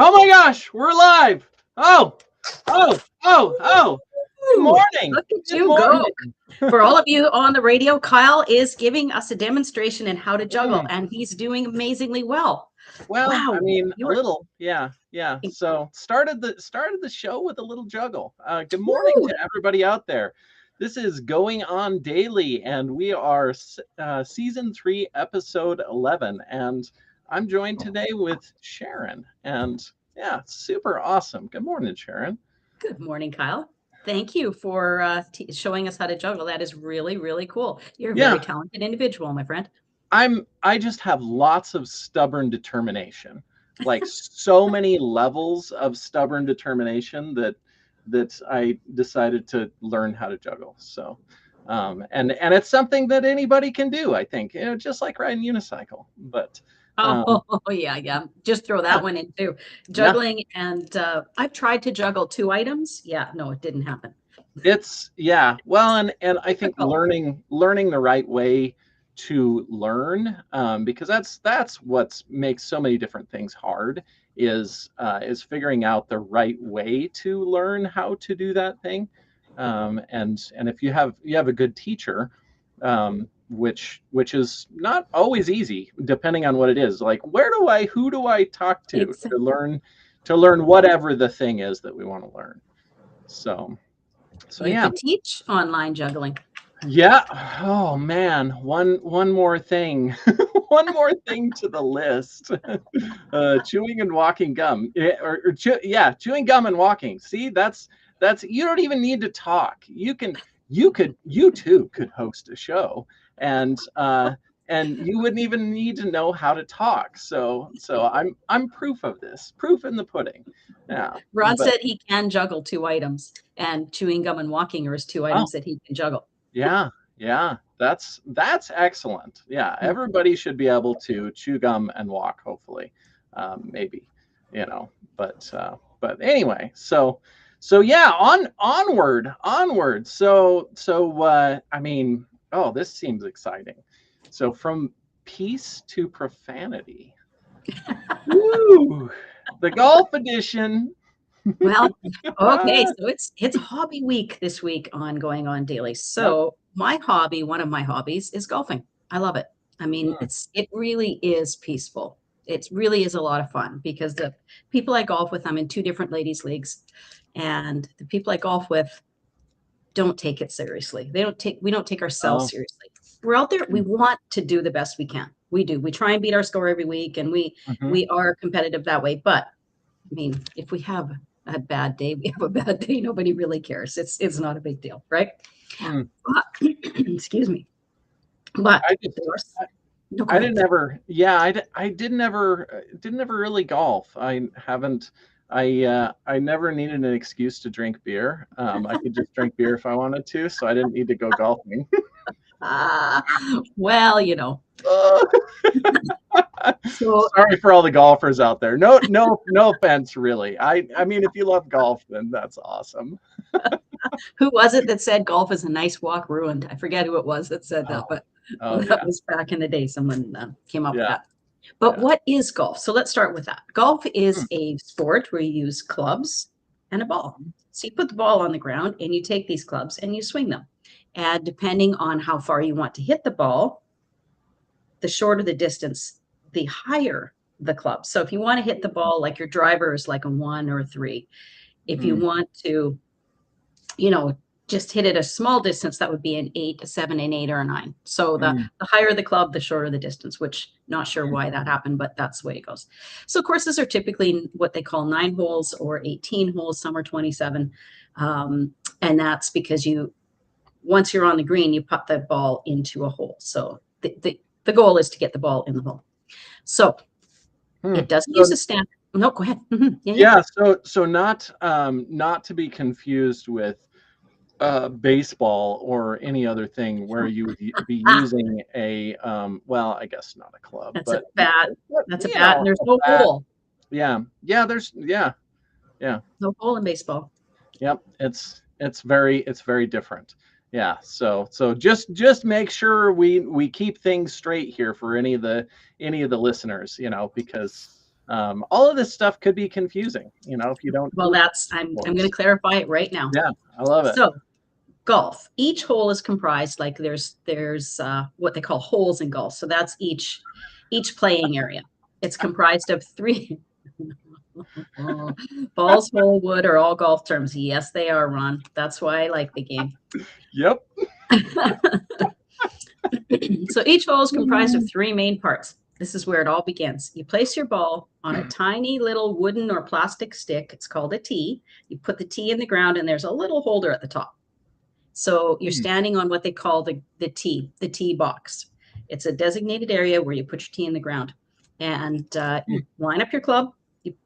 Oh my gosh, we're live. Oh. Good Ooh, morning. look at Good you go. morning. For all of you on the radio, Kyle is giving us a demonstration in how to juggle, Mm, and he's doing amazingly well. well, I Wow, mean, a you're little. Yeah. So started the show with a little juggle. Good morning woo, to everybody out there. This is Going On Daily, and we are season 3, episode 11. And I'm joined today with Sharon. And yeah, super awesome. Good morning, Sharon. good morning, Kyle. Thank you for showing us how to juggle. That is really, really cool. You're a very Yeah, talented individual, my friend. I just have lots of stubborn determination. Like so many levels of stubborn determination that I decided to learn how to juggle. So and it's something that anybody can do, I think. Just like riding unicycle. But um Oh, yeah. Just throw yeah, that one in too. yeah. Juggling, and I've tried to juggle 2 items. Yeah, no, it didn't happen. It's yeah. Well, and I think Difficult. learning the right way to learn, because that's what makes so many different things hard is figuring out the right way to learn how to do that thing. And if you have a good teacher, which is not always easy, depending on what it is. Like who do I talk to Exactly. learn whatever the thing is that we want to learn. So. So You yeah, could teach online juggling. yeah. Oh man, one more thing, one more thing to the list. Chewing and walking gum, yeah, chewing gum and walking. See, that's you don't even need to talk. You too could host a show, and you wouldn't even need to know how to talk. So I'm proof of this, proof in the pudding. Yeah, Ron but said he can juggle 2 items, and chewing gum and walking are his two oh. items that he can juggle. Yeah, that's excellent. Yeah, Mm. everybody should be able to chew gum and walk, hopefully, maybe, but anyway, so yeah, onward. So I mean, oh, this seems exciting. So from peace to profanity. Woo! The golf edition. Well, okay, so it's hobby week this week on Going On Daily. Yep. So my hobby, one of my hobbies, is golfing. I love it. I mean, Mm, it really is peaceful. It really is a lot of fun because the people I golf with, I'm in 2 different ladies' leagues, and the people I golf with don't take it seriously. We don't take ourselves oh, seriously. We're out there, we mm, want to do the best we can. We do. We try and beat our score every week, and we mhm, we are competitive that way. But I mean, if we have a bad day, we have a bad day. Nobody really cares. It's not a big deal, right? mm. But, excuse me. But I just there are, no, go I ahead. didn't ever, yeah, I didn't ever really golf. I haven't, I never needed an excuse to drink beer. I could just drink beer if I wanted to, so I didn't need to go golfing. Ah, well, so Sorry for all the golfers out there. No offense, really. I mean, if you love golf, then that's awesome. who was it that said golf is a nice walk ruined? I forget who it was that said that, Oh, but oh that yeah, was back in the day. Someone came up with yeah, that. But yeah. what is golf? So let's start with that. Golf is Hmm. a sport where you use clubs and a ball. So you put the ball on the ground and you take these clubs and you swing them. And depending on how far you want to hit the ball, the shorter the distance, the higher the club. So if you want to hit the ball like your driver is like a 1 or 3, if you Hmm. want to, you know, just hit it a small distance, that would be an 8, a 7, an 8, or a 9. So Hmm. the higher the club, the shorter the distance, which not sure why that happened, but that's the way it goes. So courses are typically what they call 9 holes or 18 holes. Some are 27. And that's because once you're on the green, you put the ball into a hole. So the goal is to get the ball in the hole. So Hmm. it doesn't use So a standard. No, go ahead. Yeah. yeah, so not to be confused with baseball or any other thing where you would be Ah, using a well, I guess not a club, that's a but bat. That's a you bat, and know, there's a no bat. hole. Yeah, there's yeah, No hole in baseball. yep. It's very different. Yeah, so just make sure we keep things straight here for any of the listeners, because All of this stuff could be confusing, if you don't. Well, I'm going to clarify it right now. Yeah, I love it. So golf, each hole is comprised, like there's what they call holes in golf. So that's each playing area. It's comprised of 3 balls, hole, wood are all golf terms. Yes, they are, Ron. That's why I like the game. Yep. So each hole is comprised of 3 main parts. This is where it all begins. You place your ball on a tiny little wooden or plastic stick. It's called a tee. You put the tee in the ground, and there's a little holder at the top. So you're standing on what they call the tee box. It's a designated area where you put your tee in the ground, and you line up your club.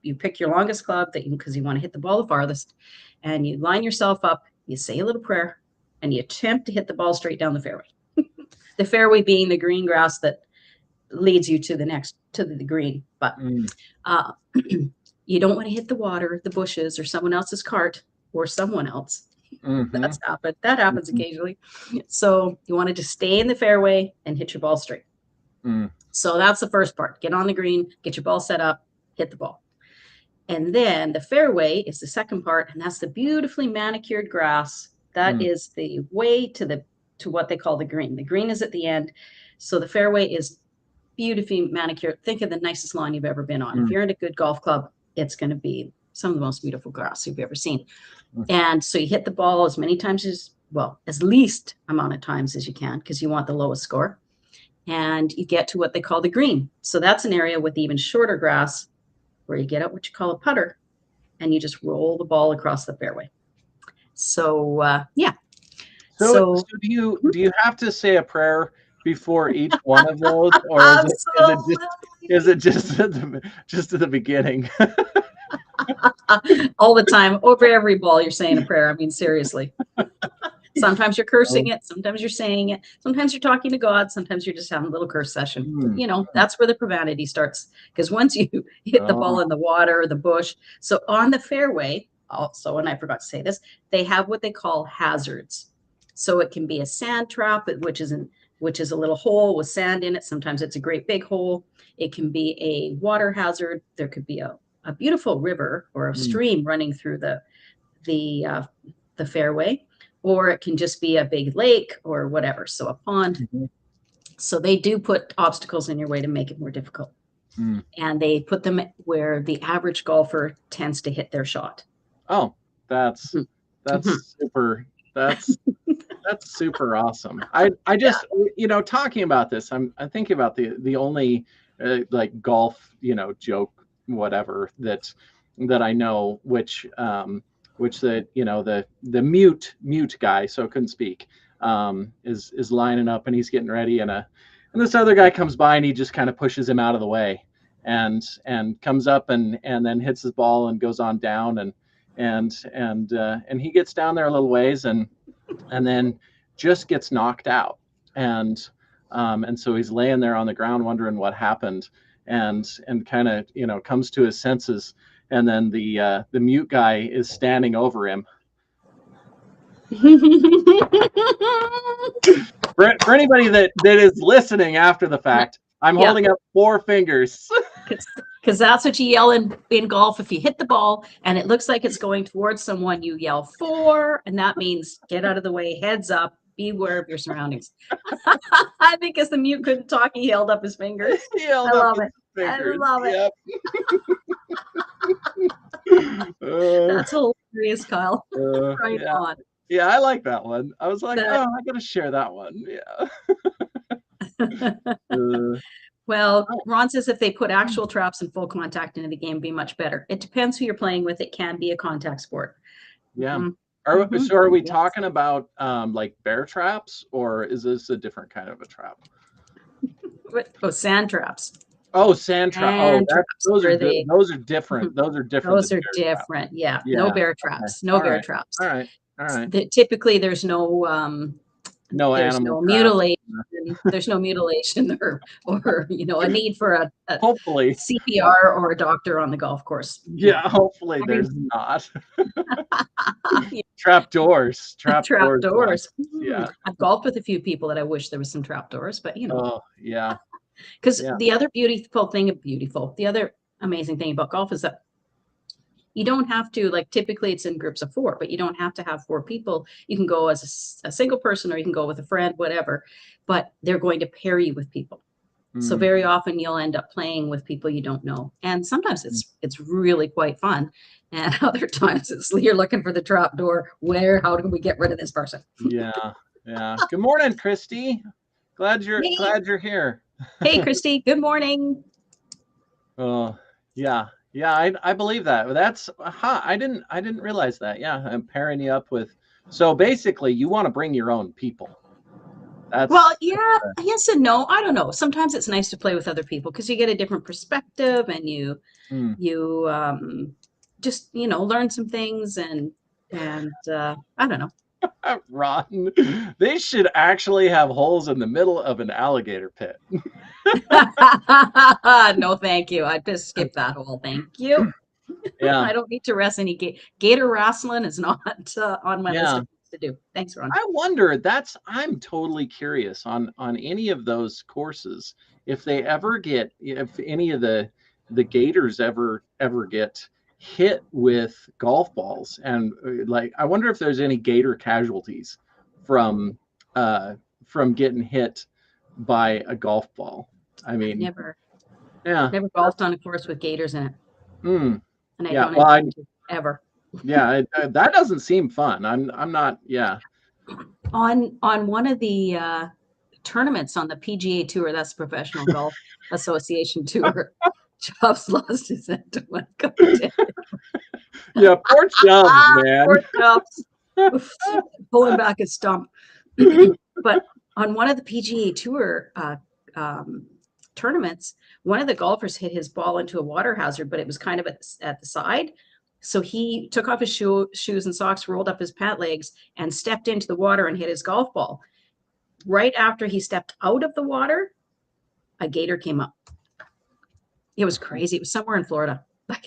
You pick your longest club because you want to hit the ball the farthest, and you line yourself up. You say a little prayer, and you attempt to hit the ball straight down the fairway. The fairway being the green grass that leads you to the green, but you don't want to hit the water, the bushes, or someone else's cart, or someone else. That happens occasionally. So you want to just stay in the fairway and hit your ball straight. So that's the first part. Get on the green, get your ball set up, hit the ball. And then the fairway is the second part, and that's the beautifully manicured grass. That is the way to what they call the green. The green is at the end. So the fairway is beautifully manicured. Think of the nicest lawn you've ever been on. If you're in a good golf club, it's going to be some of the most beautiful grass you've ever seen. And so you hit the ball as many times as least amount of times as you can, because you want the lowest score. And you get to what they call the green. So that's an area with even shorter grass where you get out what you call a putter, and you just roll the ball across the fairway. So yeah. So do you have to say a prayer before each one of those, or is it just at the beginning? All the time, over every ball, you're saying a prayer. I mean, seriously. Sometimes you're cursing it. Sometimes you're saying it. Sometimes you're talking to God. Sometimes you're just having a little curse session. That's where the profanity starts. Because once you hit the ball in the water or the bush, so on the fairway, also, and I forgot to say this, they have what they call hazards. So it can be a sand trap, which is a little hole with sand in it. Sometimes it's a great big hole. It can be a water hazard. There could be a beautiful river or a stream running through the fairway, or it can just be a big lake or whatever. So a pond. So they do put obstacles in your way to make it more difficult. And they put them where the average golfer tends to hit their shot. Oh, that's super. That's super awesome. I just talking about this, I'm thinking about the only like golf joke whatever that I know, which the mute guy, so couldn't speak, is lining up, and he's getting ready, and this other guy comes by, and he just kind of pushes him out of the way, and comes up and then hits his ball and goes on down, and he gets down there a little ways, and then just gets knocked out, and so he's laying there on the ground wondering what happened, and kind of comes to his senses, and then the mute guy is standing over him. For anybody that is listening after the fact, I'm holding up 4 fingers. Because that's what you yell in golf. If you hit the ball and it looks like it's going towards someone, you yell 4, and that means get out of the way, heads up, be aware of your surroundings. I think as the mute couldn't talk, he held up his fingers. I love it. Yep. That's hilarious, Kyle. Right on. Yeah, I like that one. I was like, I gotta share that one. Yeah. Well, Ron says if they put actual traps and full contact into the game, it'd be much better. It depends who you're playing with. It can be a contact sport. Yeah. So are we talking about like bear traps, or is this a different kind of a trap? Sand traps. Oh, sand traps. Those are different. Those are different. Those are different. Yeah. No bear traps. No bear traps. All right. Typically, there's no animal mutilation. There's no mutilation or a need for a hopefully CPR or a doctor on the golf course. Yeah, hopefully there's not. Trapdoors. Yeah. I've golfed with a few people that I wish there was some trapdoors, but Oh, yeah. Because the other beautiful thing, the other amazing thing about golf is that you don't have to, like, typically it's in groups of 4, but you don't have to have 4 people. You can go as a single person, or you can go with a friend, whatever, but they're going to pair you with people. So very often you'll end up playing with people you don't know. And sometimes it's really quite fun. And other times you're looking for the trap door. How do we get rid of this person? Yeah. Yeah. Good morning, Christy. Glad you're here. Hey, Christy. Good morning. Oh, yeah. Yeah, I believe that. That's I didn't realize that. Yeah, I'm pairing you up with. So basically, you want to bring your own people. Well, yeah, yes and no. I don't know. Sometimes it's nice to play with other people because you get a different perspective, and you just learn some things, and I don't know. Rotten. They should actually have holes in the middle of an alligator pit. No, thank you. I just skip that hole. Thank you. Yeah. I don't need to rest any gator wrestling is not on my list of things to do. Thanks, Ron. I wonder, I'm totally curious on any of those courses, if any of the gators ever get hit with golf balls, and like I wonder if there's any gator casualties from getting hit by a golf ball. I mean, never golfed on a course with gators in it. And I don't intend to ever. Yeah, that doesn't seem fun. I'm not. Yeah. On one of the tournaments on the PGA Tour, that's the Professional Golf Association Tour, Chubbs lost his head to one go. Yeah, poor Chubbs, man. Poor Chubbs. Pulling back his stump. But on one of the PGA Tour tournaments, one of the golfers hit his ball into a water hazard, but it was kind of at the side. So he took off his shoes and socks, rolled up his pant legs, and stepped into the water and hit his golf ball. Right after he stepped out of the water, a gator came up. It was crazy. It was somewhere in Florida. Like,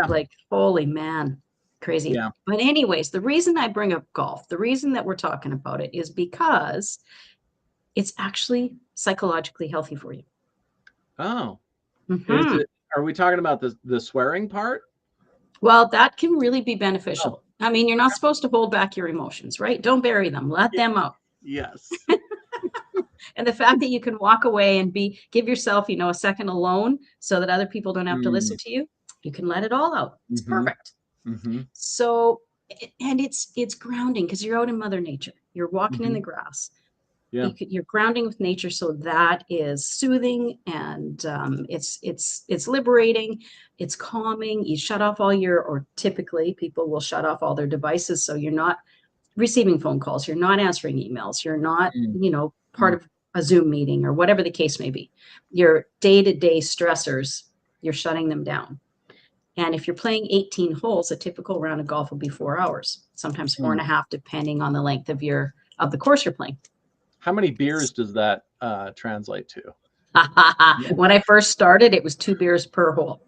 like, holy man, crazy. Yeah. But anyways, the reason I bring up golf, the reason that we're talking about it is because it's actually psychologically healthy for you. Oh. Are we talking about the swearing part? Well, that can really be beneficial. I mean, you're not supposed to hold back your emotions, right? Don't bury them. Let them out. Yes. And the fact that you can walk away and give yourself, a second alone so that other people don't have to listen to you, you can let it all out. It's perfect. So, and it's grounding because you're out in Mother Nature. You're walking in the grass. Yeah. You're grounding with nature, so that is soothing, and it's liberating, it's calming. You shut off or typically people will shut off all their devices, so you're not receiving phone calls, you're not answering emails, you're not part of a Zoom meeting or whatever the case may be. Your day-to-day stressors, you're shutting them down. And if you're playing 18 holes, a typical round of golf will be 4 hours, sometimes 4.5, depending on the length of the course you're playing. How many beers does that translate to? When I first started, it was 2 beers per hole.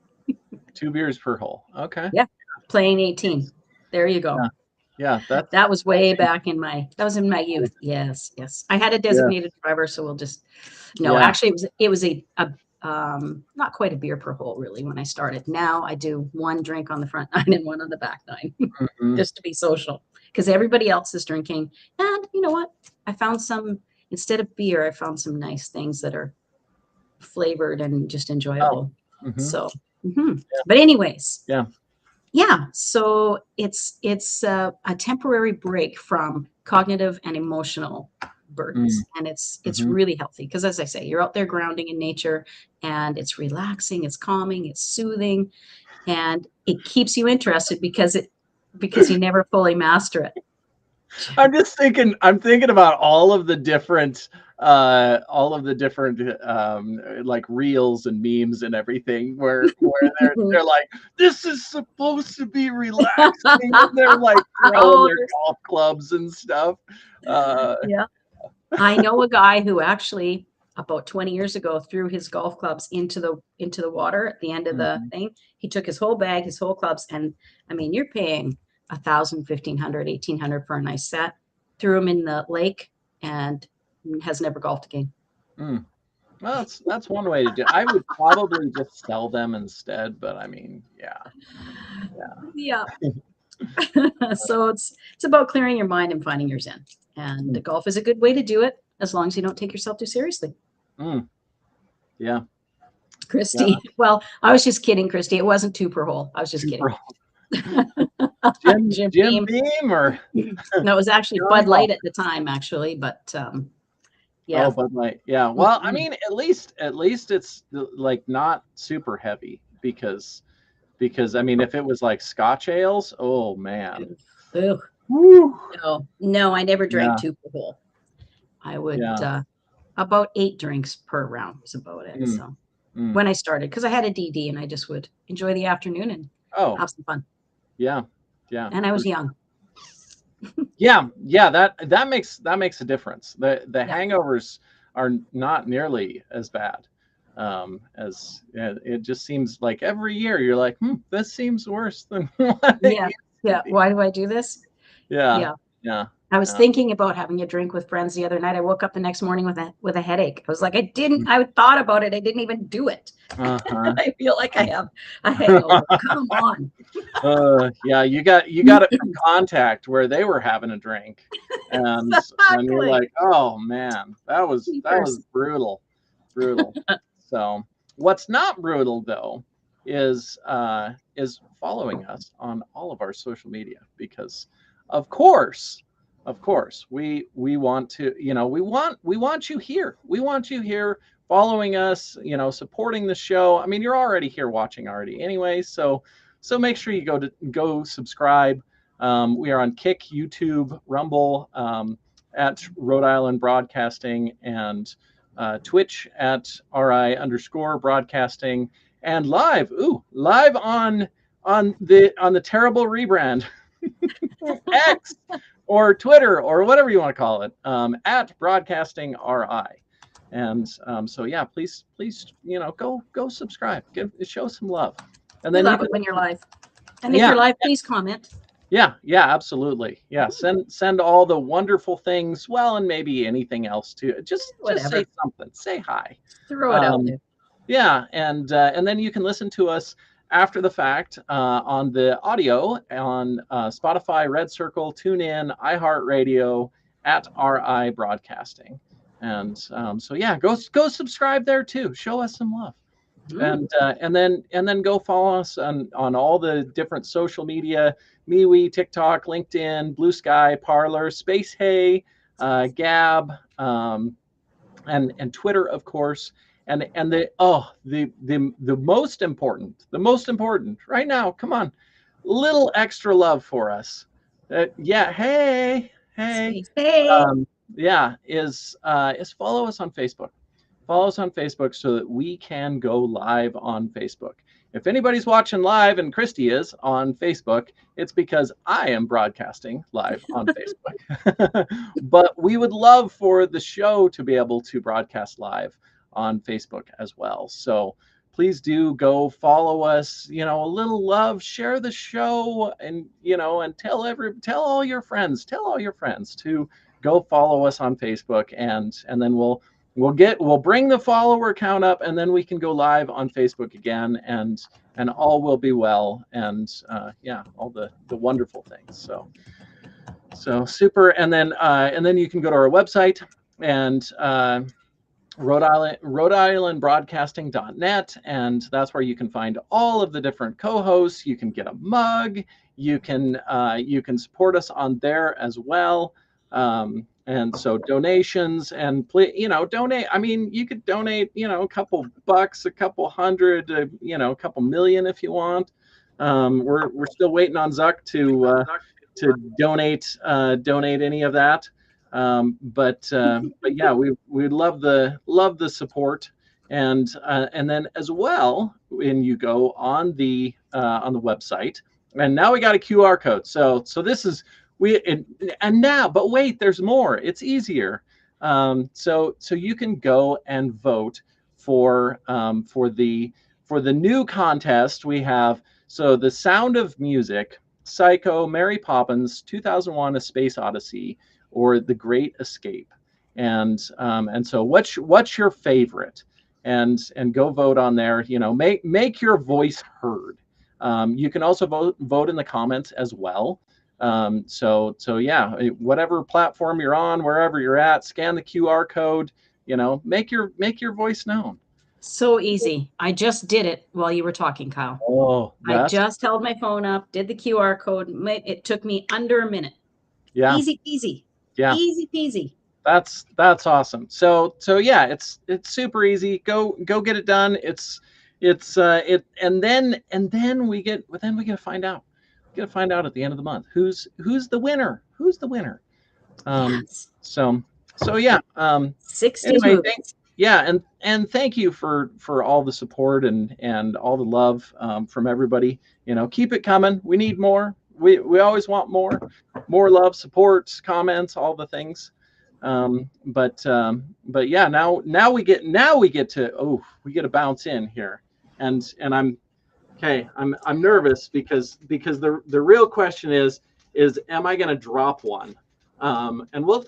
2 beers per hole. Okay. Yeah. Playing 18. There you go. Yeah. That was way back in my youth. Yes. I had a designated driver, so we'll just actually it was a not quite a beer per hole really when I started. Now I do 1 drink on the front 9 and 1 on the back 9 just to be social, because everybody else is drinking. And you know what? I found instead of beer, I found some nice things that are flavored and just enjoyable. So, but anyways, so it's a temporary break from cognitive and emotional burdens, and it's really healthy because, as I say, you're out there grounding in nature, and it's relaxing, it's calming, it's soothing, and it keeps you interested because you never fully master it. I'm thinking about all of the different like reels and memes and everything where they're like, this is supposed to be relaxing, and they're like throwing their golf clubs and stuff. I know a guy who actually about 20 years ago threw his golf clubs into the water at the end of the thing. He took his whole bag, his whole clubs, and I mean, you're paying $1,000, $1,500, $1,800 for a nice set. Threw them in the lake and has never golfed again. Well, that's one way to do it. I would probably just sell them instead, but I mean, yeah, Yeah. So it's about clearing your mind and finding your zen. And mm, golf is a good way to do it as long as you don't take yourself too seriously. mm, yeah, yeah. Christy. Well, I was just kidding, Christy. It wasn't two per hole. I was just kidding. Super Jim Jim Jim Beam. Beam or No, it was actually Johnny Bud Light Walker? at the time, actually, but Oh, yeah. Bud Light. Yeah. Well, I Mhm. mean, at least it's like not super heavy because I mean, if it was like Scotch ales, oh man. Ugh. Woo. No, I never drank Yeah. two per hole. I would Yeah. about 8 drinks per round was about it. Mm, So mm. when I started, because I had a DD and I just would enjoy the afternoon and Oh, have some fun. yeah. Yeah. And I For was young. Yeah, yeah, that makes a difference. The Yeah. hangovers are not nearly as bad as it just seems like every year you're like, this seems worse than what it Yeah. used to Yeah. be. Why do I do this? Yeah, Yeah. yeah, I was yeah. thinking about having a drink with friends the other night. I woke up the next morning with a headache. I was like, I thought about it. I didn't even do it. Uh-huh. I feel like I have a hangover. Come on. Yeah, you got it from contact where they were having a drink, and you're Exactly. like, oh man, that was Jeepers. brutal, brutal. So what's not brutal though is following us on all of our social media because of course we want to we want you here, we want you here following us, supporting the show. I mean, you're already here watching already anyway, so make sure you go subscribe. We are on Kick, YouTube, Rumble, at Rhode Island Broadcasting, and Twitch at RI_broadcasting, and live on the terrible rebrand X or Twitter or whatever you want to call it, at Broadcasting RI. And so yeah, please go subscribe, show some love, and We then you love can it when you're live. And if yeah you're live, please comment. yeah, absolutely. Yeah, send all the wonderful things, well, and maybe anything else too. Just say Whatever. something, say hi. Throw it out um there. yeah, and then you can listen to us after the fact, on the audio on Spotify, Red Circle, TuneIn, iHeartRadio, at RI Broadcasting. And so yeah, go subscribe there too, show us some love. Mm. And then go follow us on all the different social media: MeWe, TikTok, LinkedIn, Blue Sky, Parlor, Space Hay, Gab, and Twitter, of course. And the most important right now, come on, little extra love for us. Yeah, hey, Space. Hey. um, yeah, is follow us on Facebook. Follow us on Facebook so that we can go live on Facebook. If anybody's watching live and Christy is on Facebook, it's because I am broadcasting live on Facebook. But we would love for the show to be able to broadcast live on Facebook as well. So please do go follow us, a little love, share the show, and tell all your friends, to go follow us on Facebook, and then we'll bring the follower count up, and then we can go live on Facebook again, and all will be well, and yeah, all the wonderful things. So super. And then you can go to our website, and Rhode Island Broadcasting.net, and that's where you can find all of the different co-hosts. You can get a mug. You can support us on there as well. And so donations, and donate. I mean, you could donate, a couple bucks, a couple hundred, a couple million if you want. We're still waiting on Zuck to donate any of that. But yeah, we love the support. And then as well, when you go on the website, and now we got a QR code. So this is we and now, but wait, there's more. It's easier. So you can go and vote for the new contest we have. So the Sound of Music, Psycho, Mary Poppins, 2001: A Space Odyssey, or The Great Escape. And so what's your favorite? And go vote on there. Make your voice heard. You can also vote in the comments as well. So yeah, whatever platform you're on, wherever you're at, scan the QR code. Make your voice known. So easy. I just did it while you were talking, Kyle. Oh, I that's just held my phone up, did the QR code. It took me under a minute. yeah, Easy peasy. yeah. Easy peasy. That's awesome. So yeah, it's super easy. Go get it done. It and then we get to find out. We get to find out at the end of the month who's the winner. Who's the winner? Um, Yes. so so yeah. 60s Anyway, movies. yeah, and thank you for all the support and all the love from everybody. Keep it coming. We need more. We always want more love, support, comments, all the things. But yeah, now we get to bounce in here, and I'm okay. I'm nervous because the real question is am I going to drop one? And we'll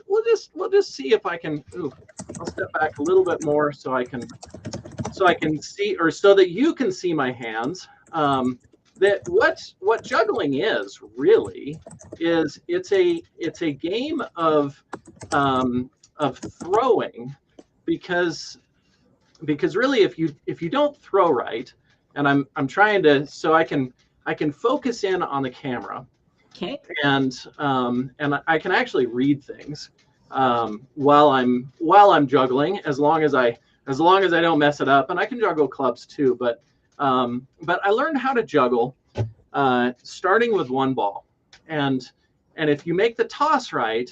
just see if I can. Ooh, I'll step back a little bit more so I can see, or so that you can see my hands. That what juggling is really is it's a game of throwing, because really if you don't throw right, and I'm trying to, so I can focus in on the camera, Okay. and I can actually read things while I'm juggling, as long as I don't mess it up, and I can juggle clubs too. But I learned how to juggle starting with one ball, and if you make the toss right,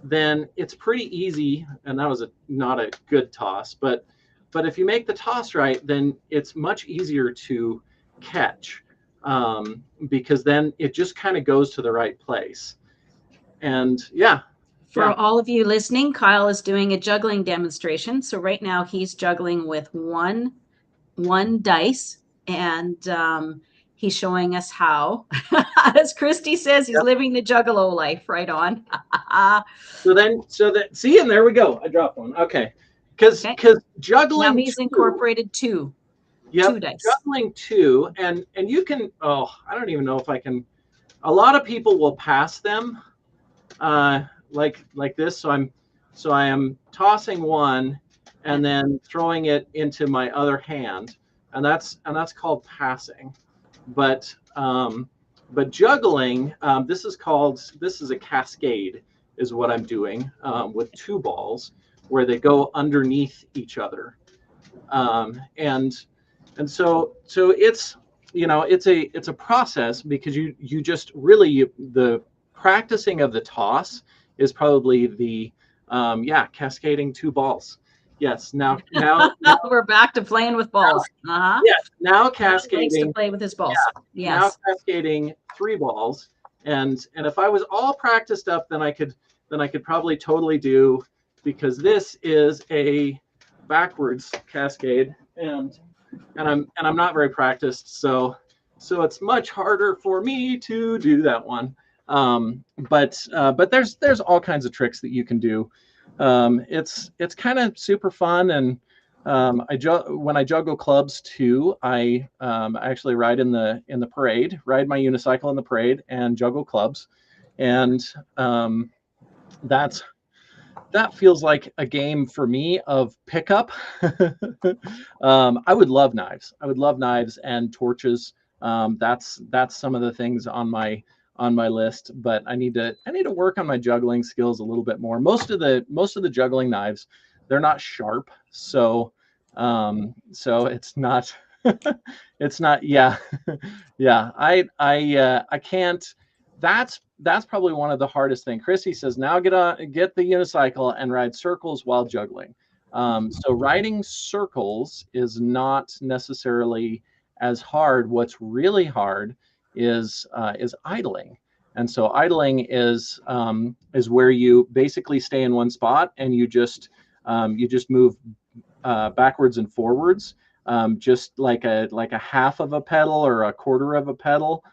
then it's pretty easy. And that was not a good toss, but if you make the toss right, then it's much easier to catch, because then it just kind of goes to the right place. And yeah, For yeah. all of you listening, Kyle is doing a juggling demonstration. So right now he's juggling with one dice, and he's showing us how. As Christy says, he's Yep. living the juggalo life. Right on. So that see, and there we go. I dropped one. Okay, because Okay. Now juggling he's two. incorporated two Yep, dice. juggling two, and you can. Oh, I don't even know if I can. A lot of people will pass them, like this. So I am tossing one, and then throwing it into my other hand, and that's called passing. But juggling, this is a cascade, is what I'm doing, with two balls where they go underneath each other. And it's a process, because you just really, the practicing of the toss is probably the cascading two balls. Yes, now We're back to playing with balls. Uh-huh. yes, now He likes to cascading. play with his balls. Yeah, now Yes. cascading three balls, and if I was all practiced up, then I could probably totally do, because this is a backwards cascade, and I'm not very practiced, so it's much harder for me to do that one. But there's all kinds of tricks that you can do. It's kind of super fun, and when I juggle clubs too, I actually ride in the parade, ride my unicycle in the parade, and juggle clubs, and that's that feels like a game for me of pickup. I would love knives. I would love knives and torches. That's some of the things on my list. But I need to work on my juggling skills a little bit more. Most of the juggling knives, they're not sharp, so it's not it's not. Yeah. Yeah. I can't. That's probably one of the hardest things. Chrissy says, now get the unicycle and ride circles while juggling. So riding circles is not necessarily as hard. What's really hard is idling. And so idling is where you basically stay in one spot, and you just move backwards and forwards, just like a half of a pedal or a quarter of a pedal.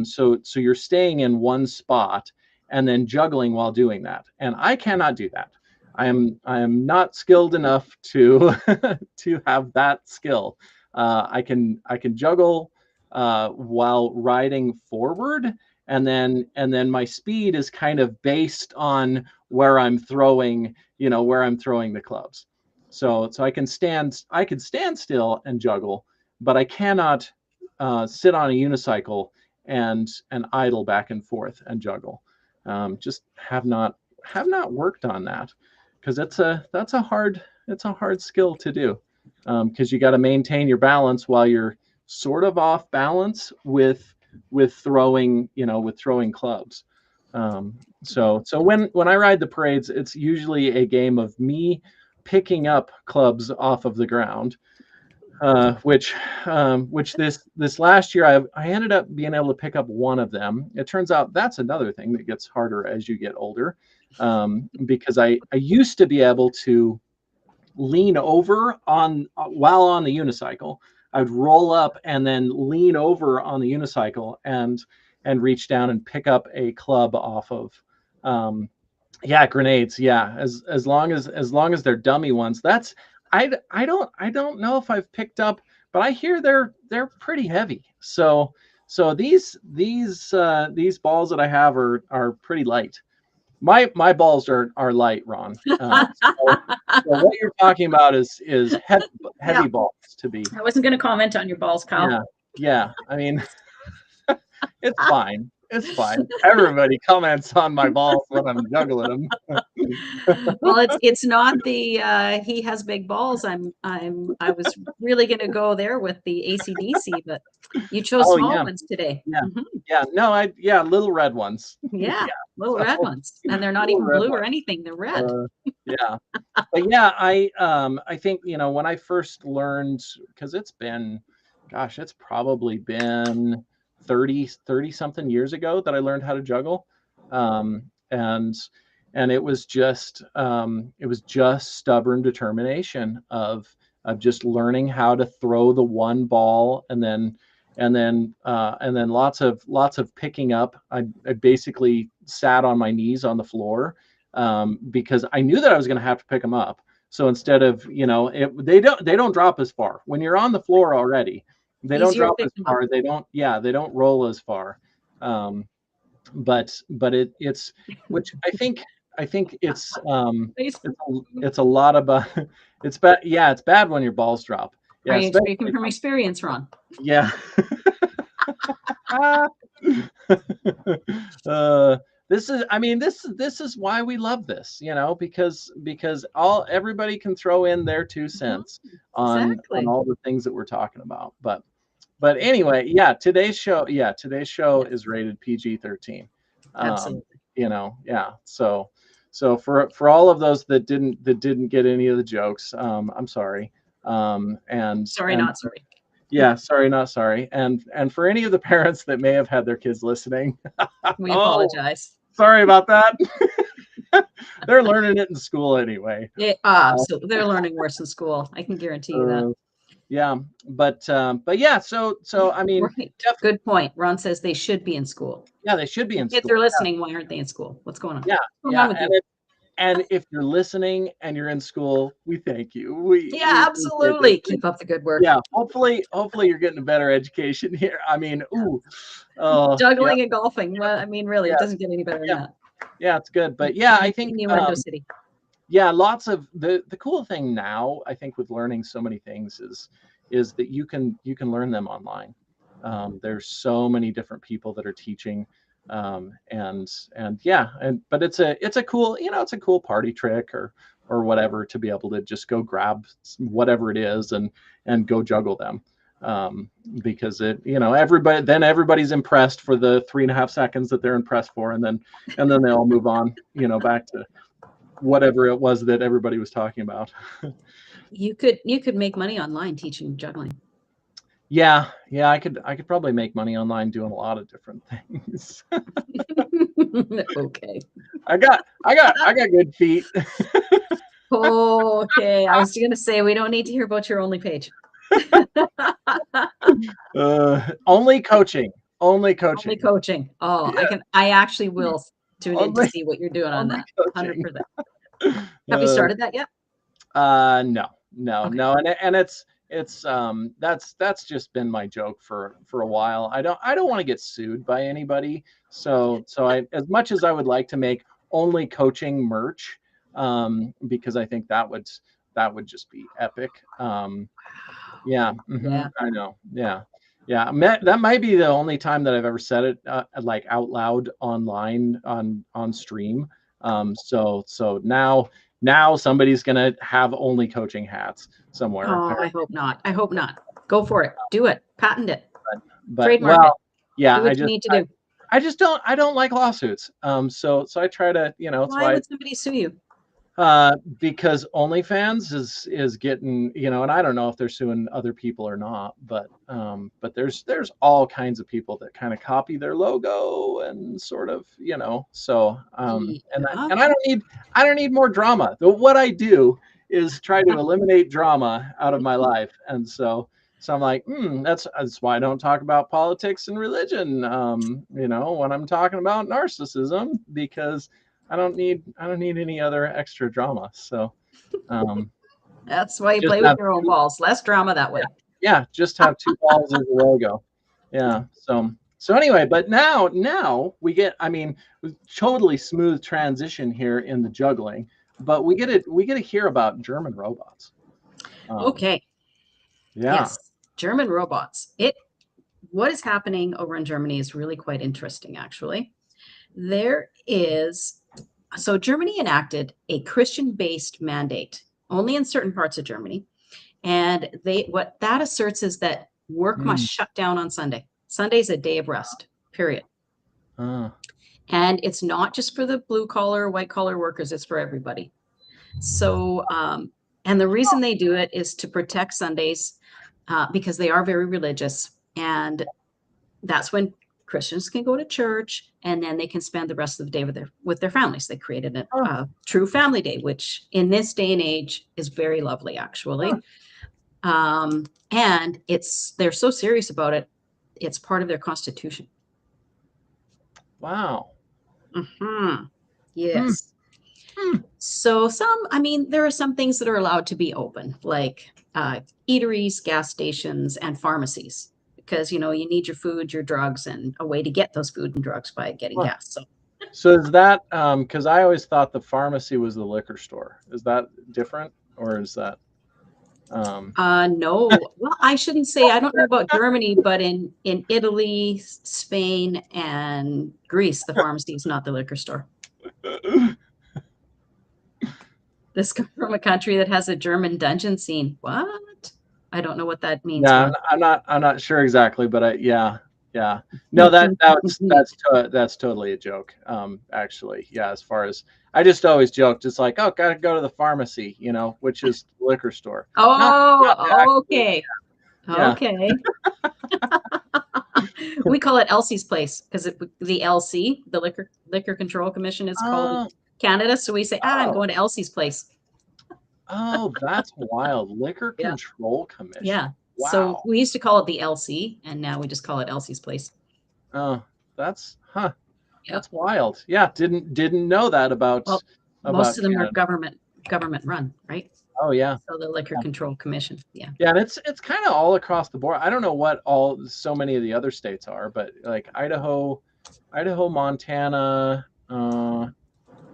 So you're staying in one spot and then juggling while doing that. And I cannot do that. I am not skilled enough to to have that skill. I can juggle while riding forward, and then my speed is kind of based on where I'm throwing, where I'm throwing the clubs. So I can stand still and juggle, but I cannot sit on a unicycle and idle back and forth and juggle. Just have not worked on that, because that's a hard skill to do, because you got to maintain your balance while you're sort of off balance with throwing clubs. So when I ride the parades, it's usually a game of me picking up clubs off of the ground, which this last year I ended up being able to pick up one of them. It turns out that's another thing that gets harder as you get older, because I used to be able to lean over on while on the unicycle. I'd roll up and then lean over on the unicycle and reach down and pick up a club off of, yeah, grenades. Yeah, as long as they're dummy ones. That's I don't know if I've picked up, but I hear they're pretty heavy. So these balls that I have are pretty light. My balls are light, Ron. So what you're talking about is heavy, Yeah, heavy balls to be. I wasn't going to comment on your balls, Kyle. Yeah, yeah. I mean, it's fine. It's fine. Everybody comments on my balls when I'm juggling them. Well, it's not the he has big balls. I was really going to go there with the AC/DC, but you chose Oh small yeah, ones today. yeah, Mhm. yeah. No, yeah, little red ones. Yeah, little red So ones, and they're not little even red blue or ones. anything. They're red. Yeah, but yeah, I think when I first learned, because it's probably been 30 something years ago that I learned how to juggle, and it was just stubborn determination of just learning how to throw the one ball, and then lots of picking up. I basically sat on my knees on the floor, because I knew that I was going to have to pick them up. So instead of, they don't drop as far when you're on the floor already. They don't Easier to drop pick as them up. far. They don't roll as far. But it's which I think Please. it's a lot about it's bad. Yeah, it's bad when your balls drop. Are Yeah, you speaking especially from experience, Ron? yeah. uh, this is why we love this, because everybody can throw in their two Mhm. cents on Exactly. all the things that we're talking about. But anyway, yeah, today's show Yeah, is rated PG-13. Um, absolutely. yeah. So for all of those that didn't get any of the jokes, I'm sorry. And Sorry, and not sorry. yeah, sorry, not sorry. And for any of the parents that may have had their kids listening, We oh, apologize. sorry about that. They're learning it in school anyway. Yeah, absolutely. They're learning worse in school. I can guarantee you that. Uh, yeah, but yeah, so I mean, Right. definitely, Good point. Ron says they should be in school. yeah, they should be If in kids school. are listening, why aren't they in school? What's going on? Yeah, What's going on yeah, with and you? if you're listening and you're in school, we thank you. We Yeah, appreciate this. absolutely. Keep up the good work. Yeah, hopefully you're getting a better education here. I mean, Yeah. yeah, Juggling and golfing. Well, I mean, really, yeah, it doesn't get any better than yeah, that. yeah, it's good. But yeah, I In think Innuendo City. yeah, lots of the cool thing now, I think, with learning so many things is that you can learn them online. There's so many different people that are teaching, and yeah, but it's a cool, it's a cool party trick or whatever, to be able to just go grab whatever it is and go juggle them. Because everybody's impressed for the 3.5 seconds that they're impressed for, and then they all move on, back to whatever it was that everybody was talking about. You could make money online teaching juggling. Yeah, I could probably make money online doing a lot of different things. Okay. I got good feet. Okay. I was gonna say we don't need to hear about your only page. Only coaching. Only Only coaching. coaching. Oh, Yeah, I actually will tune in to only see what you're doing on only that. coaching. 100%. Have you started that yet? No, no, Okay. no, and that's just been my joke for a while. I don't want to get sued by anybody. So I, as much as I would like to make only coaching merch, because I think that would just be epic. Yeah, Yeah. I know. Yeah, yeah. That might be the only time that I've ever said it like out loud online on stream. So now somebody's gonna have only coaching hats somewhere. Oh, I hope not. I hope not. Go for it. Do it. Patent it. But Trademark it. well, yeah. Do what you need to do. I just don't like lawsuits. So I try to, it's Why why. would somebody sue you? Because OnlyFans is getting, and I don't know if they're suing other people or not, but there's all kinds of people that kind of copy their logo and sort of, so Yeah. and I don't need more drama. What I do is try to eliminate drama out of my life, and so I'm like, that's why I don't talk about politics and religion, when I'm talking about narcissism, because I don't need any other extra drama. So um, That's why you just play with have your own two, balls. Less drama that yeah, way. yeah, just have two balls as a logo. Yeah. So anyway, but now we get, I mean, totally smooth transition here in the juggling, but we get to hear about German robots. Um, Okay. yeah. Yes. German robots. What is happening over in Germany is really quite interesting, actually. There is, so Germany enacted a Christian-based mandate only in certain parts of Germany. And what that asserts is that work must Mm, shut down on Sunday. Sunday is a day of rest, period. uh, And it's not just for the blue collar, white collar workers, it's for everybody. So, and the reason they do it is to protect Sundays because they are very religious. And that's when Christians can go to church and then they can spend the rest of the day with their families. They created uh, a true family day, which in this day and age is very lovely, uh, actually. And they're so serious about it. It's part of their constitution. wow. Mhm. Hmm, Yes. hmm. So I mean, there are some things that are allowed to be open, like eateries, gas stations, and pharmacies, because you need your food, your drugs, and a way to get those food and drugs by getting Huh. gas. So So is that because I always thought the pharmacy was the liquor store? Is that different, or is that um, no, well, I shouldn't say I don't know about Germany, but in Italy, Spain, and Greece, the pharmacy is not the liquor store. This comes from a country that has a German dungeon scene. What? I don't know what that means, Yeah, Ron. I'm not sure exactly, but yeah, yeah. No, that's totally a joke. Actually, yeah. As far as I just always joked, it's like, oh, gotta go to the pharmacy, which is the liquor store. Not Oh, actually. okay. Yeah. Okay. We call it Elsie's place because the LC, the Liquor Control Commission, is called in Oh, Canada. So we say, I'm oh, going to Elsie's place. that's wild. Liquor Yeah. Control Commission. Yeah. So Wow. we used to call it the LC, and now we just call it Elsie's place. Oh, Yeah. that's wild. Yeah, didn't know that Well, most about of them are Canada. government run, right? Oh yeah. So the Liquor Control Commission. Yeah. Yeah, and it's kind of all across the board. I don't know what all so many of the other states are, but like Idaho, Montana,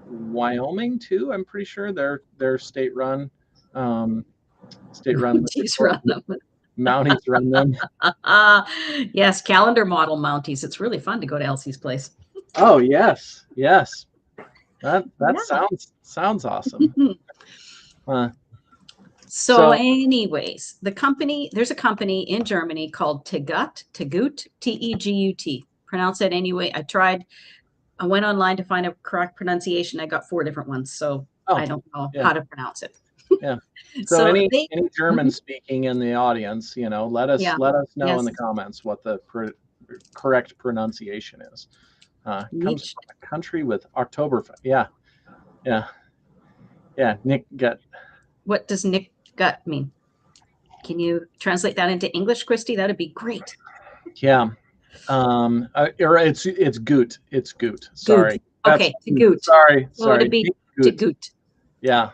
Wyoming too. I'm pretty sure they're state run. Um, State run liquor Mounties stores. run them. Mounties run them. Yes, calendar model Mounties. It's really fun to go to Elsie's place. Oh yes, yes. That Yeah. sounds awesome. Uh, So, so anyways, there's a company in Germany called Tegut, Tegut. Pronounce it anyway. I went online to find a correct pronunciation. I got 4 different ones, so I oh don't know yeah, how to pronounce it. yeah. So So any German Mhm. speaking in the audience, Yeah, let us know in yes, the comments what the correct pronunciation is. Comes Nietzsche. from a country with Oktoberfest. Yeah, yeah, yeah. Nick got What does Nick gut mean? Can you translate that into English, Christy? That'd be great. yeah. Or it's Goot. It's Goot. Good. Sorry, that's Okay, Tegut. sorry, Well, it'd sorry. be Goot. Tegut. Yeah.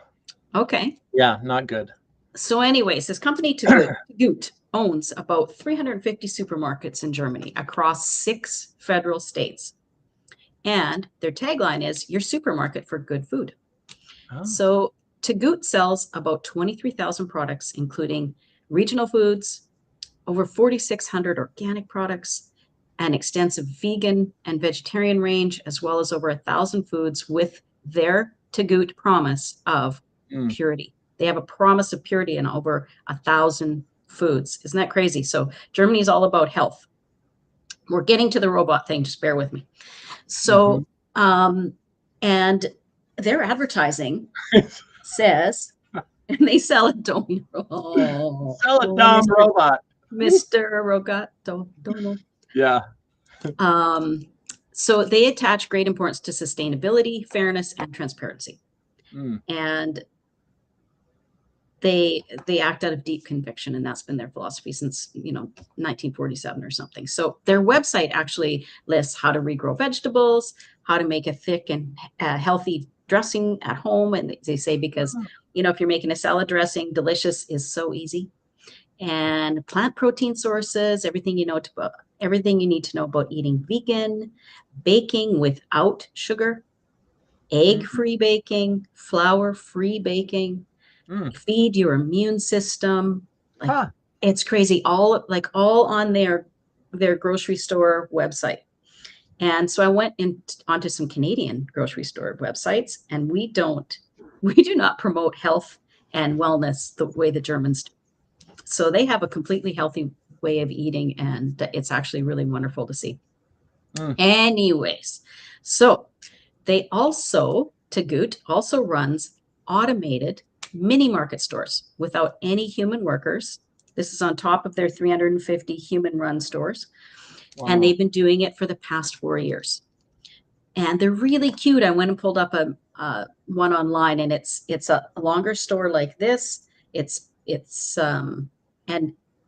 Okay. Yeah. Not good. So, anyways, this company Tegut owns about 350 supermarkets in Germany across 6 federal states. And their tagline is your supermarket for good food. Oh. So, Tegut sells about 23,000 products, including regional foods, over 4,600 organic products, an extensive vegan and vegetarian range, as well as over 1,000 foods with their Tegut promise of Mm. purity. They have a promise of purity in over 1,000 foods. Isn't that crazy? So Germany is all about health. We're getting to the robot thing. Just bear with me. Mm-hmm. So, and their advertising says, and they sell it, don't you? Oh, Sell a oh, dumb robot. Mr. Rogato, don't know. Yeah. So they attach great importance to sustainability, fairness, and transparency. Mm. And they act out of deep conviction, and that's been their philosophy since 1947 or something. So their website actually lists how to regrow vegetables, how to make a thick and healthy dressing at home. And they say because if you're making a salad dressing, delicious is so easy. And plant protein sources, everything you need to know about eating vegan, baking without sugar, egg-free baking, flour-free baking, Mm. feed your immune system. Like Huh. it's crazy. All on their grocery store website. And so I went onto some Canadian grocery store websites, and we do not promote health and wellness the way the Germans do. So they have a completely healthy way of eating, and it's actually really wonderful to see. Mm. Anyways, so Tegut also runs automated mini market stores without any human workers. This is on top of their 350 human run stores. Wow. And they've been doing it for the past 4 years. And they're really cute. I went and pulled up one online, and it's a longer store like this. And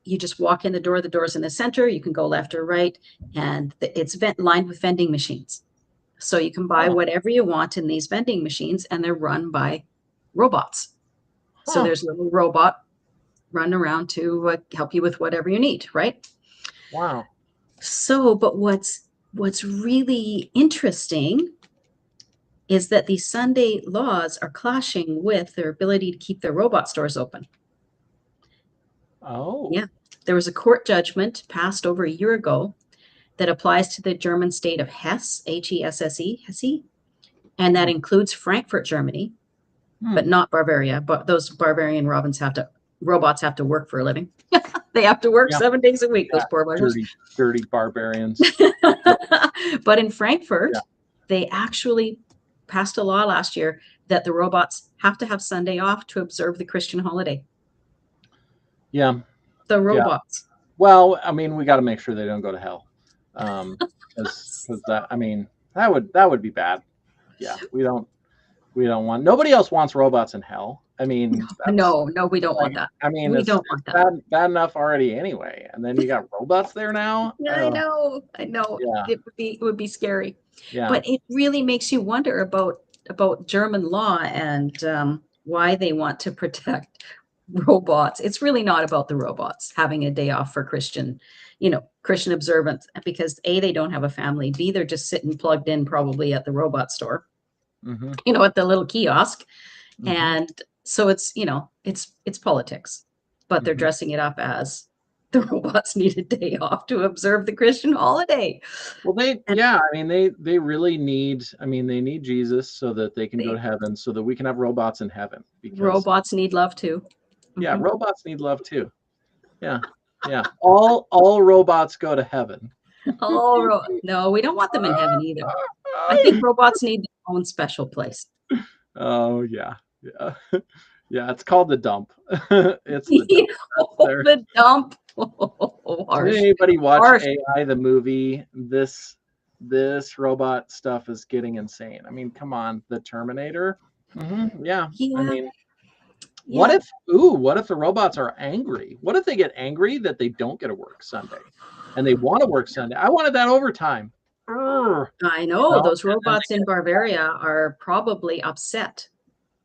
you just walk in the door. The door's in the center. You can go left or right, and it's lined with vending machines. So you can buy whatever you want in these vending machines, and they're run by robots. So there's a little robot running around to help you with whatever you need, right? Wow. So, but what's really interesting is that these Sunday laws are clashing with their ability to keep their robot stores open. Oh. Yeah. There was a court judgment passed over a year ago that applies to the German state of Hesse, Hesse, and that includes Frankfurt, Germany, but not Bavaria. But those barbarian robots have to work for a living. They have to work 7 days a week, those poor buggers. Dirty barbarians. But in Frankfurt, they actually passed a law last year that the robots have to have Sunday off to observe the Christian holiday. Yeah. The robots. Yeah. Well, I mean, we got to make sure they don't go to hell. Because that would be bad. Yeah, we don't want. Nobody else wants robots in hell. I mean, no, we don't want that. I mean, we it's don't want that. Bad enough already anyway, and then you got robots there now. I know. Yeah. It would be scary. Yeah. But it really makes you wonder about German law and why they want to protect robots. It's really not about the robots having a day off for Christian observance, because A, they don't have a family. B, they're just sitting plugged in probably at the robot store, at the little kiosk. And so it's politics, but they're dressing it up as the robots need a day off to observe the Christian holiday. Well, they really need, they need Jesus so that they can go to heaven, so that we can have robots in heaven. Because robots need love too. Yeah, robots need love too. Yeah. Yeah. All robots go to heaven. No, we don't want them in heaven either. I think robots need their own special place. Oh, yeah. Yeah. Yeah, it's called the dump. It's the dump. The dump. Did anybody watch AI the movie? This robot stuff is getting insane. I mean, come on, the Terminator. Yeah. I mean, what if the robots are angry? What if they get angry that they don't get to work Sunday and they want to work Sunday? I wanted that overtime. I know those robots in Bavaria are probably upset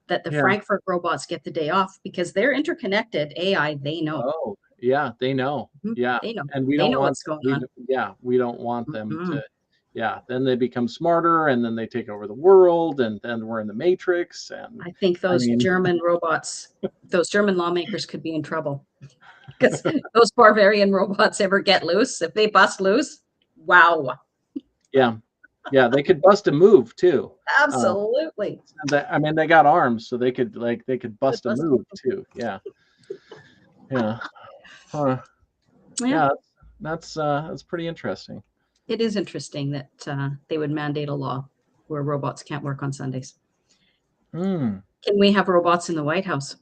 that the Yeah. Frankfurt robots get the day off because they're interconnected AI. They know. Oh, yeah, they know. Mhm. Yeah. They know. And we They don't know want what's going we on. yeah, we don't want them Mhm. to, yeah, then they become smarter and then they take over the world and then we're in the matrix and I think I those mean, German robots, those German lawmakers could be in trouble because those Bavarian robots ever get loose, if they bust loose, wow. yeah. Yeah, they could bust a move too. Uh, Absolutely. I mean, they got arms, so they could Could bust a bust- move too. Yeah. Yeah. Huh. Yeah, Yeah, that's pretty interesting. it is interesting that they would mandate a law where robots can't work on Sundays. Hmm. Can we have robots in the White House?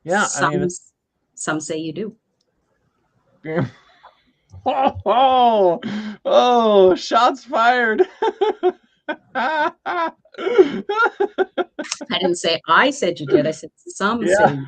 Yeah, I Some mean, some say you do. oh, oh, shots fired. I didn't say I said you did. I said some say Yeah. you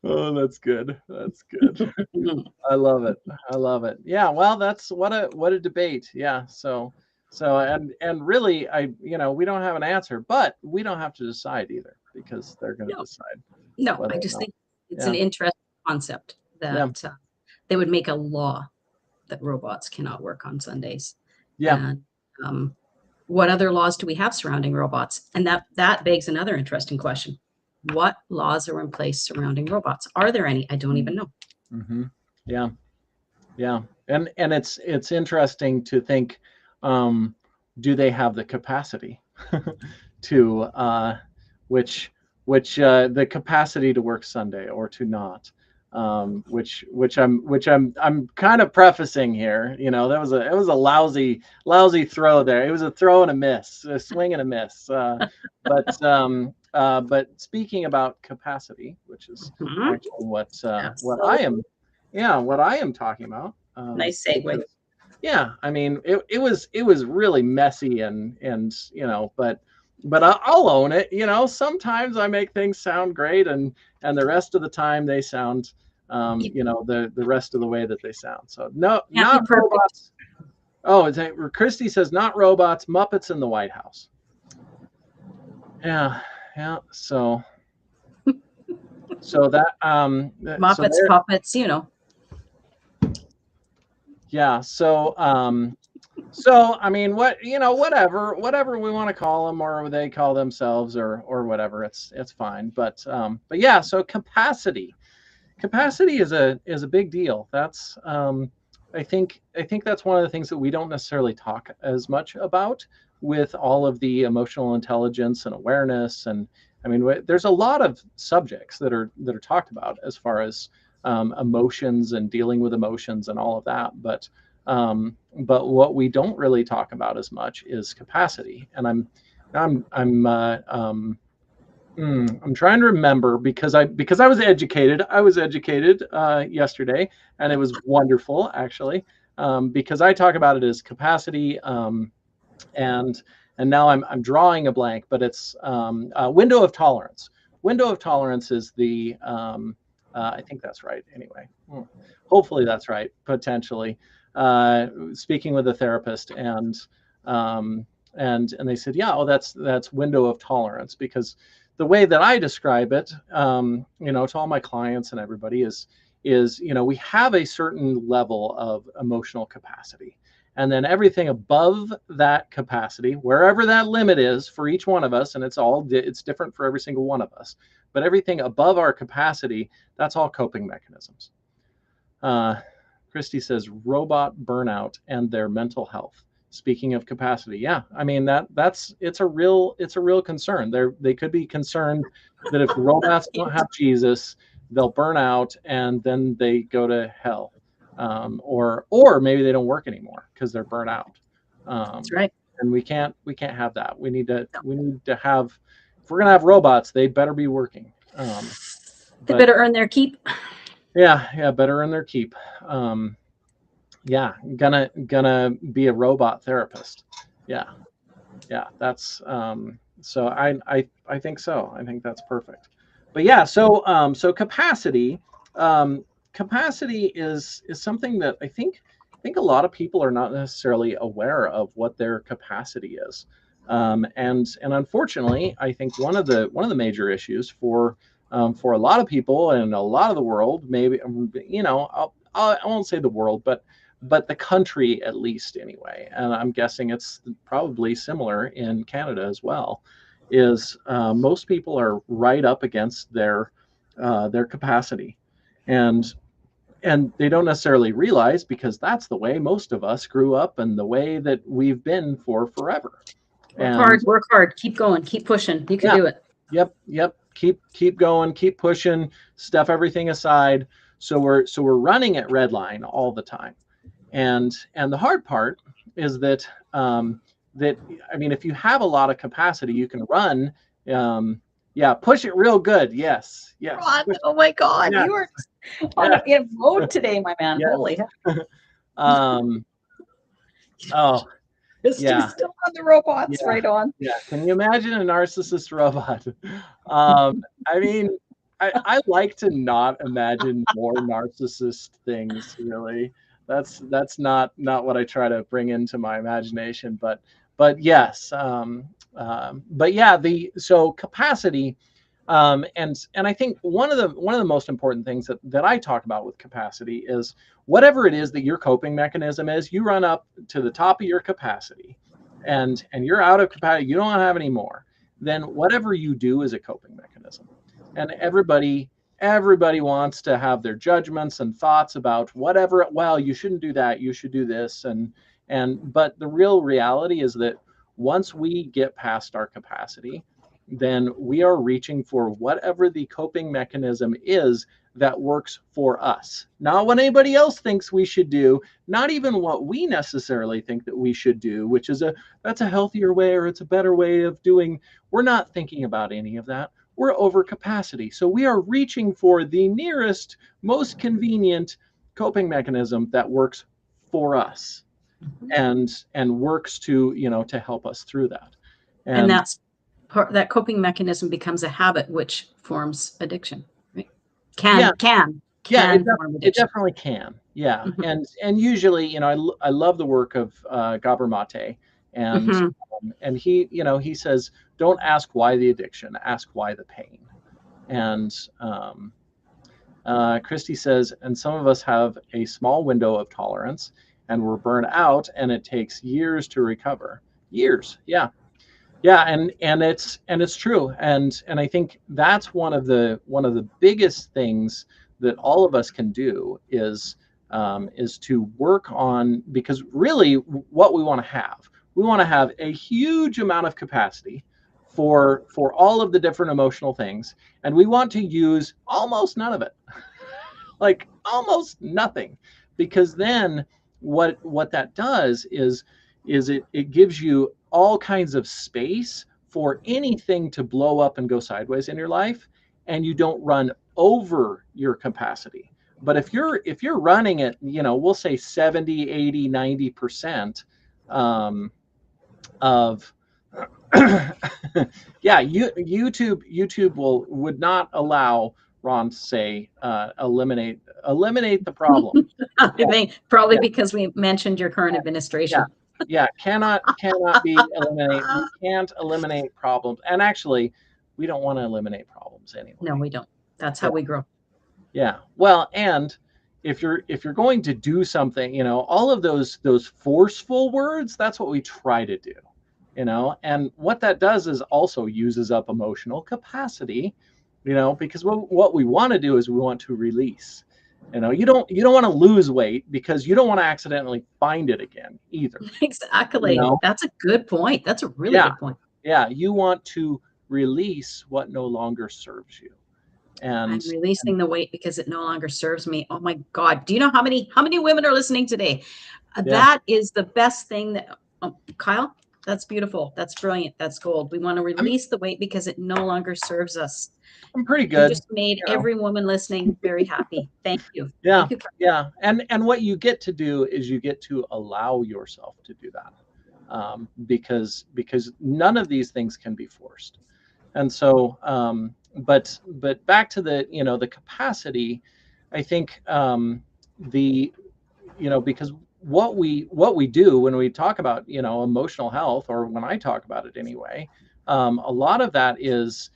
Oh, that's good. That's good. do. I love it. I love it. Yeah, well, that's what a debate. Yeah. So and really we don't have an answer, but we don't have to decide either because they're going to No, decide no, whether I or just not. think it's an Yeah. interesting concept Yeah. that they would make a law that robots cannot work on Sundays. Yeah. And um, what other laws do we have surrounding robots? And that begs another interesting question. What laws are in place surrounding robots? Are there any? I don't even know. Hmm. Yeah. Yeah. And it's interesting to think, um, do they have the capacity to which the capacity to work Sunday or to not, which I'm kind of prefacing here. It was a lousy throw there. It was a throw and a miss, a swing and a miss. But speaking about capacity, which is Mhm. actually what I Absolutely. am, yeah, what I am talking about. Nice segue. Yeah, I mean, it was really messy and but I'll own it. Sometimes I make things sound great, and the rest of the time they sound, the rest of the way that they sound. So no, Can't be not perfect. robots. Oh, Christy says not robots, Muppets in the White House. Yeah, yeah. So that so Muppets, there. puppets, Yeah. So I mean, whatever we want to call them, or they call themselves, or whatever, it's fine. But yeah, so capacity is a big deal. That's I think that's one of the things that we don't necessarily talk as much about with all of the emotional intelligence and awareness. And I mean, there's a lot of subjects that are talked about as far as emotions and dealing with emotions and all of that. But what we don't really talk about as much is capacity. And I'm trying to remember because I was educated. I was educated yesterday, and it was wonderful actually, because I talk about it as capacity, and now I'm drawing a blank, but it's window of tolerance. Window of tolerance is the I think that's right. Anyway, hopefully that's right. Potentially, speaking with a therapist, and they said, yeah, oh, that's window of tolerance, because the way that I describe it, to all my clients and everybody is we have a certain level of emotional capacity, and then everything above that capacity, wherever that limit is for each one of us, and it's different for every single one of us, but everything above our capacity, that's all coping mechanisms. Uh, Christy says robot burnout and their mental health. Speaking of capacity, yeah, I mean it's a real concern. They could be concerned that if the robots don't have Jesus, they'll burn out and then they go to hell, or maybe they don't work anymore because they're burnt out. That's Um, right. and we can't have that. We need to have, if we're gonna have robots, they better be working. They But better earn their keep. yeah, better earn their keep. Yeah, gonna be a robot therapist. Yeah, yeah, that's so I think so. I think that's perfect. But yeah, so um, capacity is something that I think a lot of people are not necessarily aware of what their capacity is. And unfortunately, I think one of the major issues for a lot of people and a lot of the world, maybe, I won't say the world, but the country at least anyway, and I'm guessing it's probably similar in Canada as well, is most people are right up against their capacity, and they don't necessarily realize, because that's the way most of us grew up and the way that we've been for forever. And Work hard, keep going, keep pushing. You can yeah, do it. yep, keep going, keep pushing, stuff everything aside. So we're running at red line all the time. And the hard part is that I mean, if you have a lot of capacity, you can run. Yeah, push it real good. Yes, Ron, oh my God, yes, you are on yes, a road today, my man. Holy yes. heck. um oh You're yeah, still on the robots, yeah, right on. yeah. Can you imagine a narcissist robot? I mean, I like to not imagine more narcissist things, really. That's not what I try to bring into my imagination, but yes, but yeah, the so capacity, and I think one of the most important things that I talk about with capacity is whatever it is that your coping mechanism is, you run up to the top of your capacity, and you're out of capacity, you don't have any more. Then whatever you do is a coping mechanism, and everybody wants to have their judgments and thoughts about whatever. Well, you shouldn't do that. You should do this, and but the real reality is that once we get past our capacity, then we are reaching for whatever the coping mechanism is that works for us. Not what anybody else thinks we should do, not even what we necessarily think that we should do, which is that's a healthier way or it's a better way of doing. We're not thinking about any of that. We're over capacity. So we are reaching for the nearest, most convenient coping mechanism that works for us and works to help us through that. And And that's that coping mechanism becomes a habit, which forms addiction, right? yeah, yeah, Can form it addiction. definitely can. Yeah, Mhm. and usually, I love the work of Gabor Mate, and Mhm. and he says, don't ask why the addiction, ask why the pain. And Christy says, and some of us have a small window of tolerance, and we're burned out, and it takes years to recover. Years, yeah, yeah, and it's true, and I think that's one of the biggest things that all of us can do is to work on, because really what we want to have a huge amount of capacity for all of the different emotional things, and we want to use almost none of it, like almost nothing, because then what that does is it gives you all kinds of space for anything to blow up and go sideways in your life, and you don't run over your capacity. But if you're running at, we'll say 70, 80, 90% of yeah, YouTube would not allow Ron to say eliminate the problem. I Yeah, think probably yeah, because we mentioned your current yeah, administration. yeah. Cannot be eliminate. We can't eliminate problems, and actually, we don't want to eliminate problems No, anyway. we don't. That's Yeah, how we grow. yeah. Well, and if you're going to do something, all of those forceful words, that's what we try to do. And what that does is also uses up emotional capacity, because what we want to do is we want to release. You don't want to lose weight because you don't want to accidentally find it again either. you Exactly. know That's a good point. That's a really yeah, good point. yeah, you want to release what no longer serves you. I'm And releasing the weight because it no longer serves me. Oh my God. Do you know how many women are listening today? yeah, That is the best thing that Kyle, that's beautiful. That's brilliant. That's gold. We want to i'm release the weight because it no longer serves us. i'm pretty You good. just made you know every woman listening very happy. Thank you. yeah, Thank you, Kyle. yeah, and what you get to do is you get to allow yourself to do that, because none of these things can be forced. And so, but back to the capacity, I think, the because what we do when we talk about, emotional health, or when I talk about it anyway, a lot of that is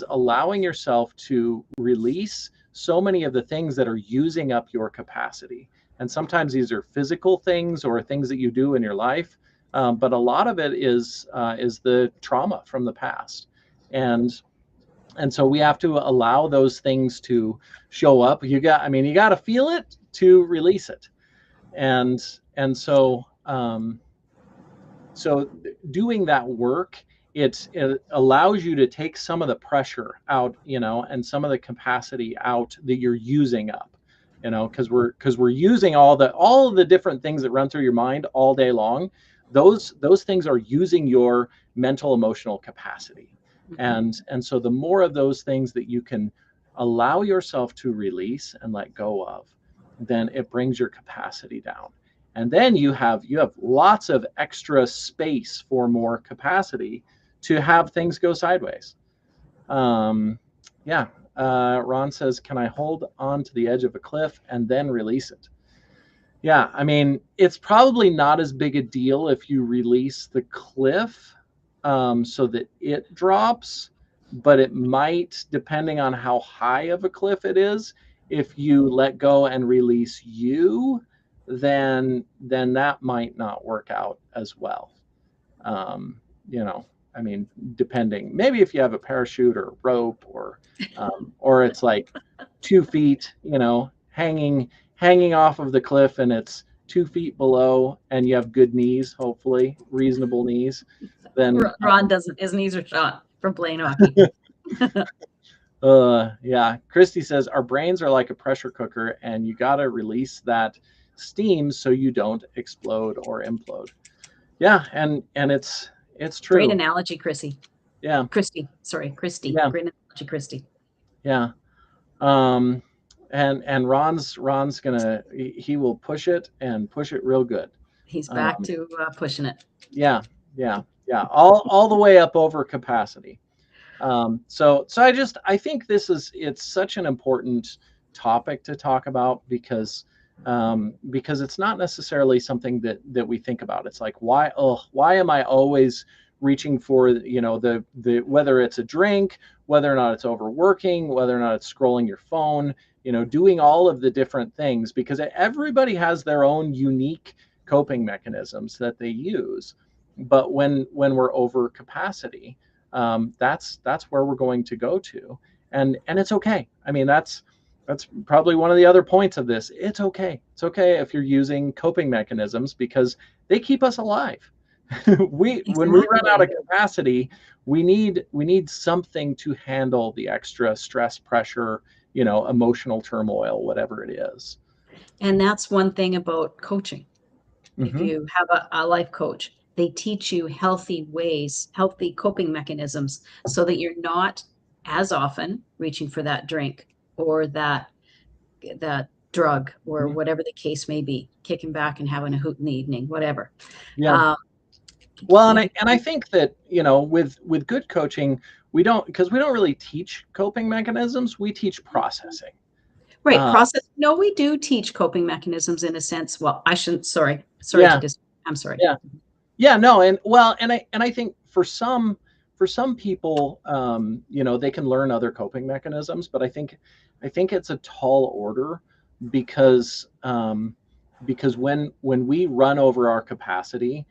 allowing yourself to release so many of the things that are using up your capacity. And sometimes these are physical things or things that you do in your life, but a lot of it is the trauma from the past. And so we have to allow those things to show up. You got to feel it to release it. And so doing that work, it allows you to take some of the pressure out, and some of the capacity out that you're using up, because we're using all of the different things that run through your mind all day long. Those things are using your mental emotional capacity. And so the more of those things that you can allow yourself to release and let go of, then it brings your capacity down. And then you have lots of extra space for more capacity to have things go sideways. Yeah. Ron says, can I hold on to the edge of a cliff and then release it? Yeah, I mean, it's probably not as big a deal if you release the cliff, so that it drops, but it might, depending on how high of a cliff it is, if you let go and release you, then that might not work out as well. Um, you know, I mean, depending, maybe if you have a parachute or rope, or it's like 2 feet, hanging off of the cliff, and it's 2 feet below, and you have good knees, hopefully reasonable knees, then Ron doesn't, his knees are shot from playing hockey. yeah. Christy says our brains are like a pressure cooker, and you got to release that steam so you don't explode or implode. Yeah, and it's Great true. analogy, Chrissy. Yeah, Christy. yeah, Great analogy, Christy. yeah. Um, and Ron's gonna he will push it and push it real good. He's back Um, to pushing it. yeah, yeah, yeah. All the way up over capacity. So I think it's such an important topic to talk about, because it's not necessarily something that we think about. It's like, why am I always reaching for, the whether it's a drink, whether or not it's overworking, whether or not it's scrolling your phone, doing all of the different things, because everybody has their own unique coping mechanisms that they use. But when we're over capacity, that's where we're going to go to, and it's okay. I mean, that's probably one of the other points of this. It's okay. It's okay if you're using coping mechanisms, because they keep us alive. When we run out Exactly. of capacity, we need something to handle the extra stress, pressure, emotional turmoil, whatever it is. And that's one thing about coaching. If Mm-hmm. you have a life coach, they teach you healthy ways, healthy coping mechanisms, so that you're not as often reaching for that drink or that drug or Mm-hmm. whatever the case may be, kicking back and having a hoot in the evening, whatever. Yeah. Um, Well, and you, I think that, with good coaching, we don't really teach coping mechanisms. We teach processing. right, Uh, process. No, we do teach coping mechanisms in a sense. Well, I shouldn't. Sorry to yeah, dis. I'm sorry. yeah, yeah. No, and I think for some people, they can learn other coping mechanisms, but I think it's a tall order, because when we run over our capacity,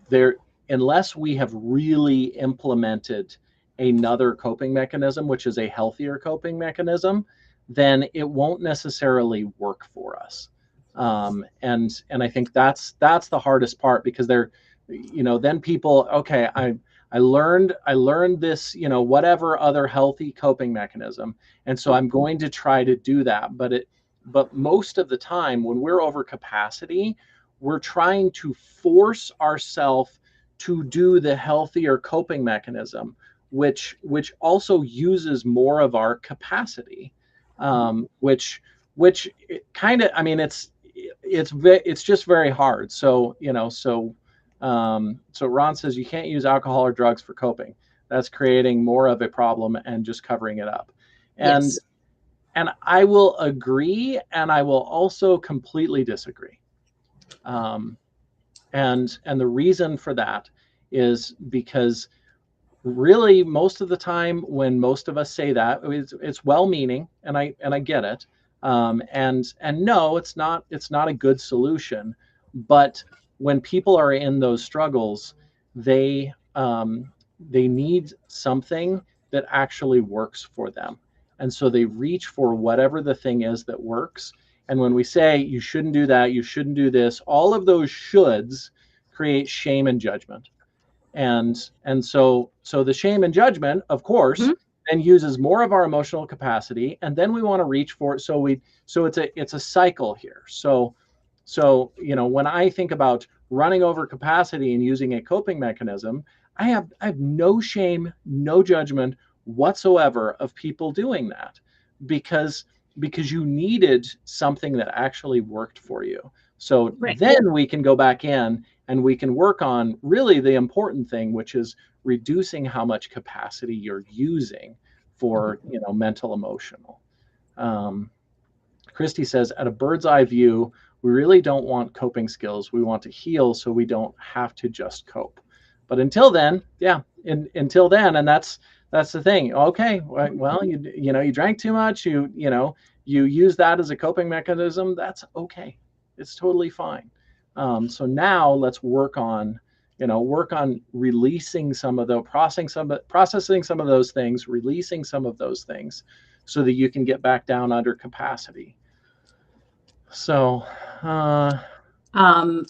there unless we have really implemented another coping mechanism, which is a healthier coping mechanism, then it won't necessarily work for us. And I think that's the hardest part, because then people, okay, I learned this, whatever other healthy coping mechanism, and so I'm going to try to do that. But most of the time, when we're over capacity, we're trying to force ourselves to do the healthier coping mechanism, which also uses more of our capacity, which kind of, I mean, it's just very hard. So Ron says you can't use alcohol or drugs for coping. That's creating more of a problem and just covering it up. And Yes. and I will agree, and I will also completely disagree. Um, and the reason for that is because really most of the time when most of us say that, it's well-meaning, and I get it. And no, it's not a good solution. But when people are in those struggles, they need something that actually works for them, and so they reach for whatever the thing is that works. And when we say you shouldn't do that, you shouldn't do this, all of those shoulds create shame and judgment. And so the shame and judgment, of course, Mhm. then uses more of our emotional capacity, and then we want to reach for it. So it's a cycle here. So when I think about running over capacity and using a coping mechanism, I have no shame, no judgment whatsoever of people doing that, because you needed something that actually worked for you. So Right. then we can go back in and we can work on really the important thing, which is reducing how much capacity you're using for Mhm. mental emotional. um, Christy says, at a bird's eye view, we really don't want coping skills. We want to heal so we don't have to just cope. But until then, yeah, until then, and that's the thing. Okay, well, you drank too much. You use that as a coping mechanism. That's okay. It's totally fine. So now let's work on releasing some of the processing some of those things, releasing some of those things, so that you can get back down under capacity. So, Um,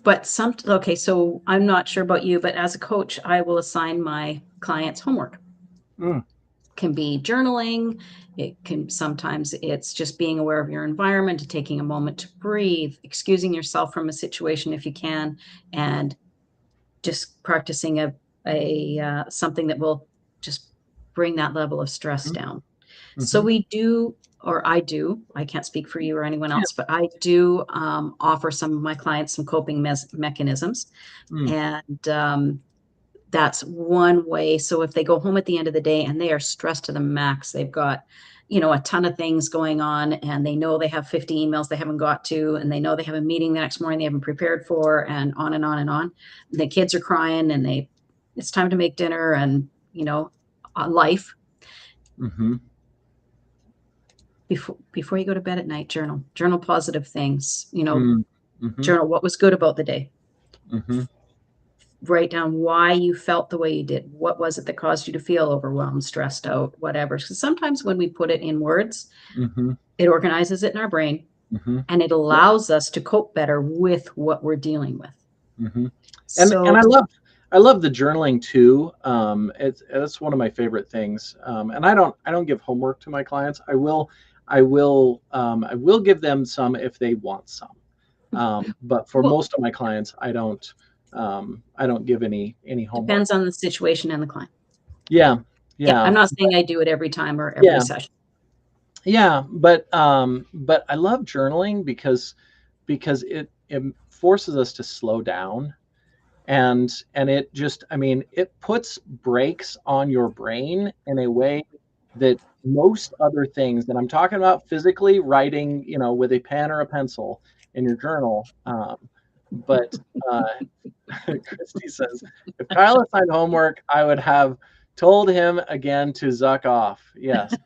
but okay, so I'm not sure about you, but as a coach, I will assign my clients homework. mm, Can be journaling. Sometimes it's just being aware of your environment and taking a moment to breathe, excusing yourself from a situation if you can, and just practicing a something that will just bring that level of stress mm, down. So mhm, we do, or I do, I can't speak for you or anyone yeah, else, but I do offer some of my clients some coping mechanisms. mm, And that's one way. So if they go home at the end of the day and they are stressed to the max, they've got, a ton of things going on, and they know they have 50 emails they haven't got to, and they know they have a meeting the next morning they haven't prepared for, and on and on and on. The kids are crying, and it's time to make dinner, and life. mhm, Before you go to bed at night, journal positive things, mm, mhm, journal what was good about the day. mhm, Write down why you felt the way you did. What was it that caused you to feel overwhelmed, stressed out, whatever? Because sometimes when we put it in words, mhm, it organizes it in our brain, mhm. and it Yeah, allows us to cope better with what we're dealing with. mhm. And So, I love the journaling too. It's one of my favorite things. And I don't give homework to my clients. I will give them some if they want some. But for well, most of my clients, I don't give any homework. depends on the situation and the client. Yeah, Yeah, I'm yeah, not saying I do it every time or every yeah. session. Yeah, but I love journaling because it forces us to slow down, and it just, I mean, it puts brakes on your brain in a way that most other things that I'm talking about, physically writing, with a pen or a pencil in your journal. But uh, Christy says, if Kyle assigned homework, I would have told him again to zuck off. Yes.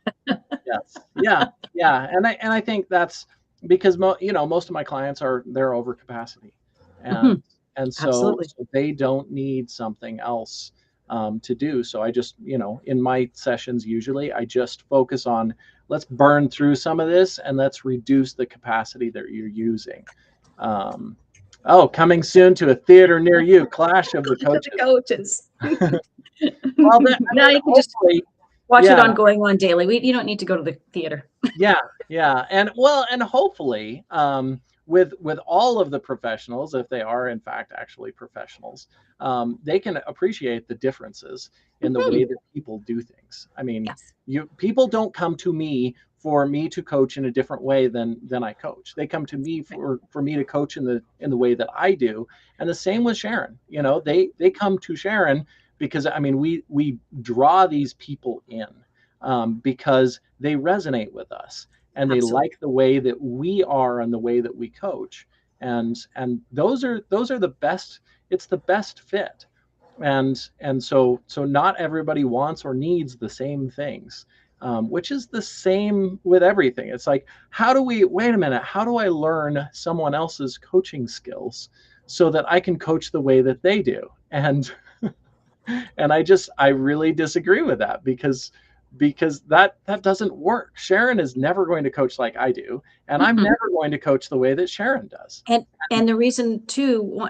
Yes. Yeah. Yeah. And I think that's because most of my clients they're over capacity, and Mhm, and so absolutely. so they don't need something else to do. So I just, in my sessions usually I just focus on, let's burn through some of this and let's reduce the capacity that you're using. Um, oh, coming soon to a theater near you, Clash of the To the Coaches. coaches. Well, I Now mean, you can just hopefully, watch it yeah. on Going On Daily. You don't need to go to the theater. Yeah, yeah, and hopefully, with all of the professionals, if they are in fact actually professionals, they can appreciate the differences in the way Mhm. that people do things. I mean, Yes, people don't come to me for me to coach in a different way than I coach. They come to me right. for me to coach in the way that I do, and the same with Sharon. They come to Sharon because, I mean, we draw these people in, because they resonate with us and they Absolutely. like the way that we are and the way that we coach. and those are the best. It's the best fit. And so not everybody wants or needs the same things, which is the same with everything. It's like, wait a minute, how do I learn someone else's coaching skills so that I can coach the way that they do? And I really disagree with that, because that doesn't work. Sharon is never going to coach like I do, and I'm never going to coach the way that Sharon does. And the reason too,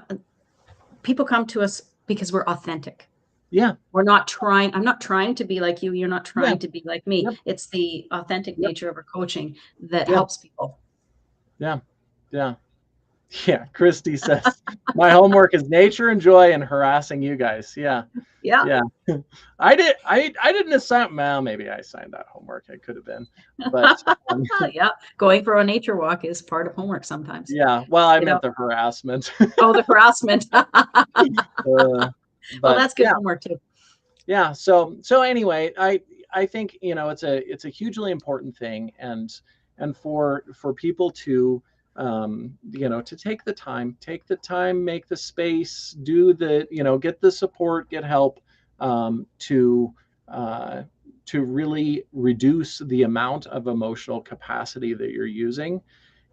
people come to us because we're authentic. Yeah. I'm not trying to be like you. You're not trying to be like me. Yep. It's the authentic nature of our coaching that Yeah. helps people. Yeah. Yeah. Yeah. Christy says, my homework is nature and joy and harassing you guys. Yeah. Yeah. Yeah. I didn't assign, well, maybe I signed that homework. It could have been, but yeah. Going for a nature walk is part of homework sometimes. yeah. Well, I meant the harassment. Oh, the harassment. Well, that's good homework too. Yeah. So anyway, I think, it's a hugely important thing, and for people to, to take the time, make the space, do the, get the support, get help, to really reduce the amount of emotional capacity that you're using.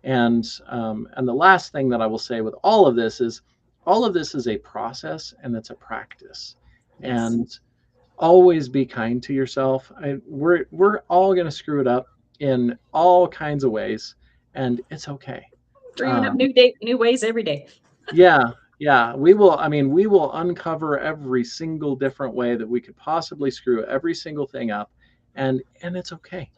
And the last thing that I will say with all of this is a process, and it's a practice. Yes. And always be kind to yourself. We're all going to screw it up in all kinds of ways, and it's okay. Dreaming up new ways every day. Yeah. We will uncover every single different way that we could possibly screw every single thing up, and it's okay.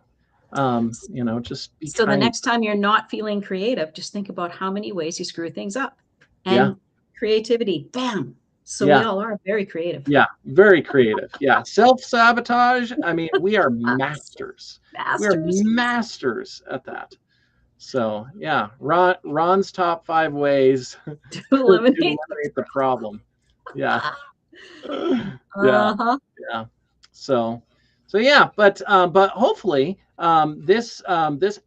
Just be so kind. The next time you're not feeling creative, just think about how many ways you screw things up, and creativity, bam. So we all are very creative. Yeah, very creative. Yeah, self-sabotage. We are masters. We are masters at that. So yeah, Ron's top 5 ways to eliminate the problem. Yeah. Uh-huh. Yeah. So yeah, but hopefully this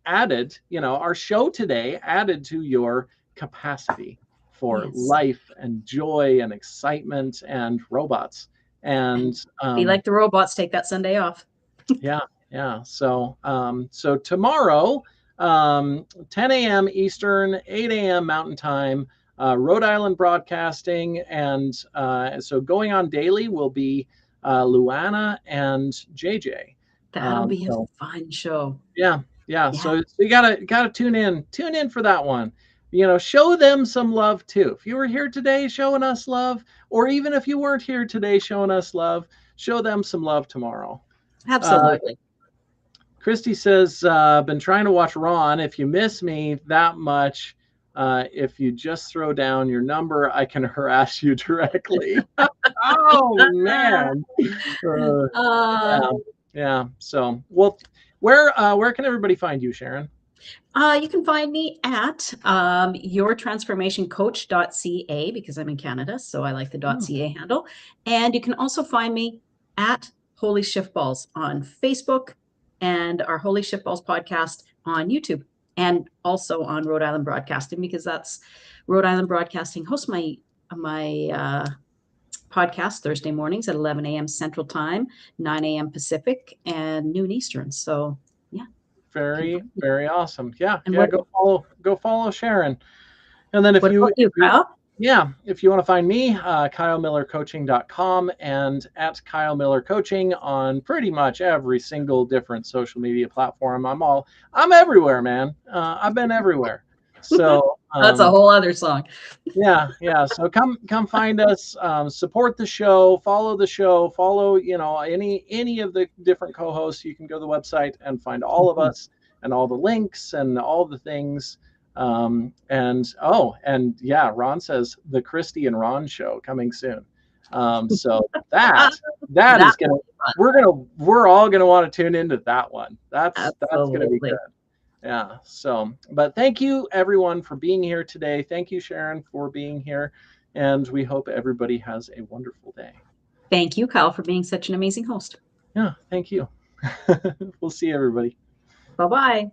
added, our show today added to your capacity for life and joy and excitement and robots. And be like the robots, take that Sunday off. Yeah. So tomorrow, 10 a.m. Eastern, 8 a.m. Mountain Time, Rhode Island Broadcasting, and so going on daily will be Luana and JJ. That'll be a fun show. Yeah. So you gotta tune in for that one. Show them some love too. If you were here today showing us love, or even if you weren't here today showing us love, show them some love tomorrow. Absolutely. Christy says, been trying to watch Ron. If you miss me that much, if you just throw down your number, I can harass you directly. Oh, man. Yeah. So, well, where can everybody find you, Sharon? You can find me at yourtransformationcoach.ca, because I'm in Canada, so I like the .ca handle. And you can also find me at Holy Shift Balls on Facebook, and our Holy Shift Balls podcast on YouTube, and also on Rhode Island Broadcasting, because that's Rhode Island Broadcasting hosts my podcast Thursday mornings at 11 a.m. Central Time, 9 a.m. Pacific, and noon Eastern. So yeah. Very, very awesome. Yeah. And go follow Sharon. And then if you want to find me, KyleMillerCoaching.com, and at Kyle Miller Coaching on pretty much every single different social media platform. I'm everywhere, man. I've been everywhere. So that's a whole other song. Yeah. So come find us, support the show, follow the show, follow, any of the different co-hosts. You can go to the website and find all of us and all the links and all the things. Ron says the Christy and Ron show coming soon. So that is we're all gonna want to tune into that one. That's gonna be good. Yeah. So, but thank you everyone for being here today. Thank you, Sharon, for being here, and we hope everybody has a wonderful day. Thank you, Kyle, for being such an amazing host. Yeah. Thank you. We'll see everybody. Bye-bye.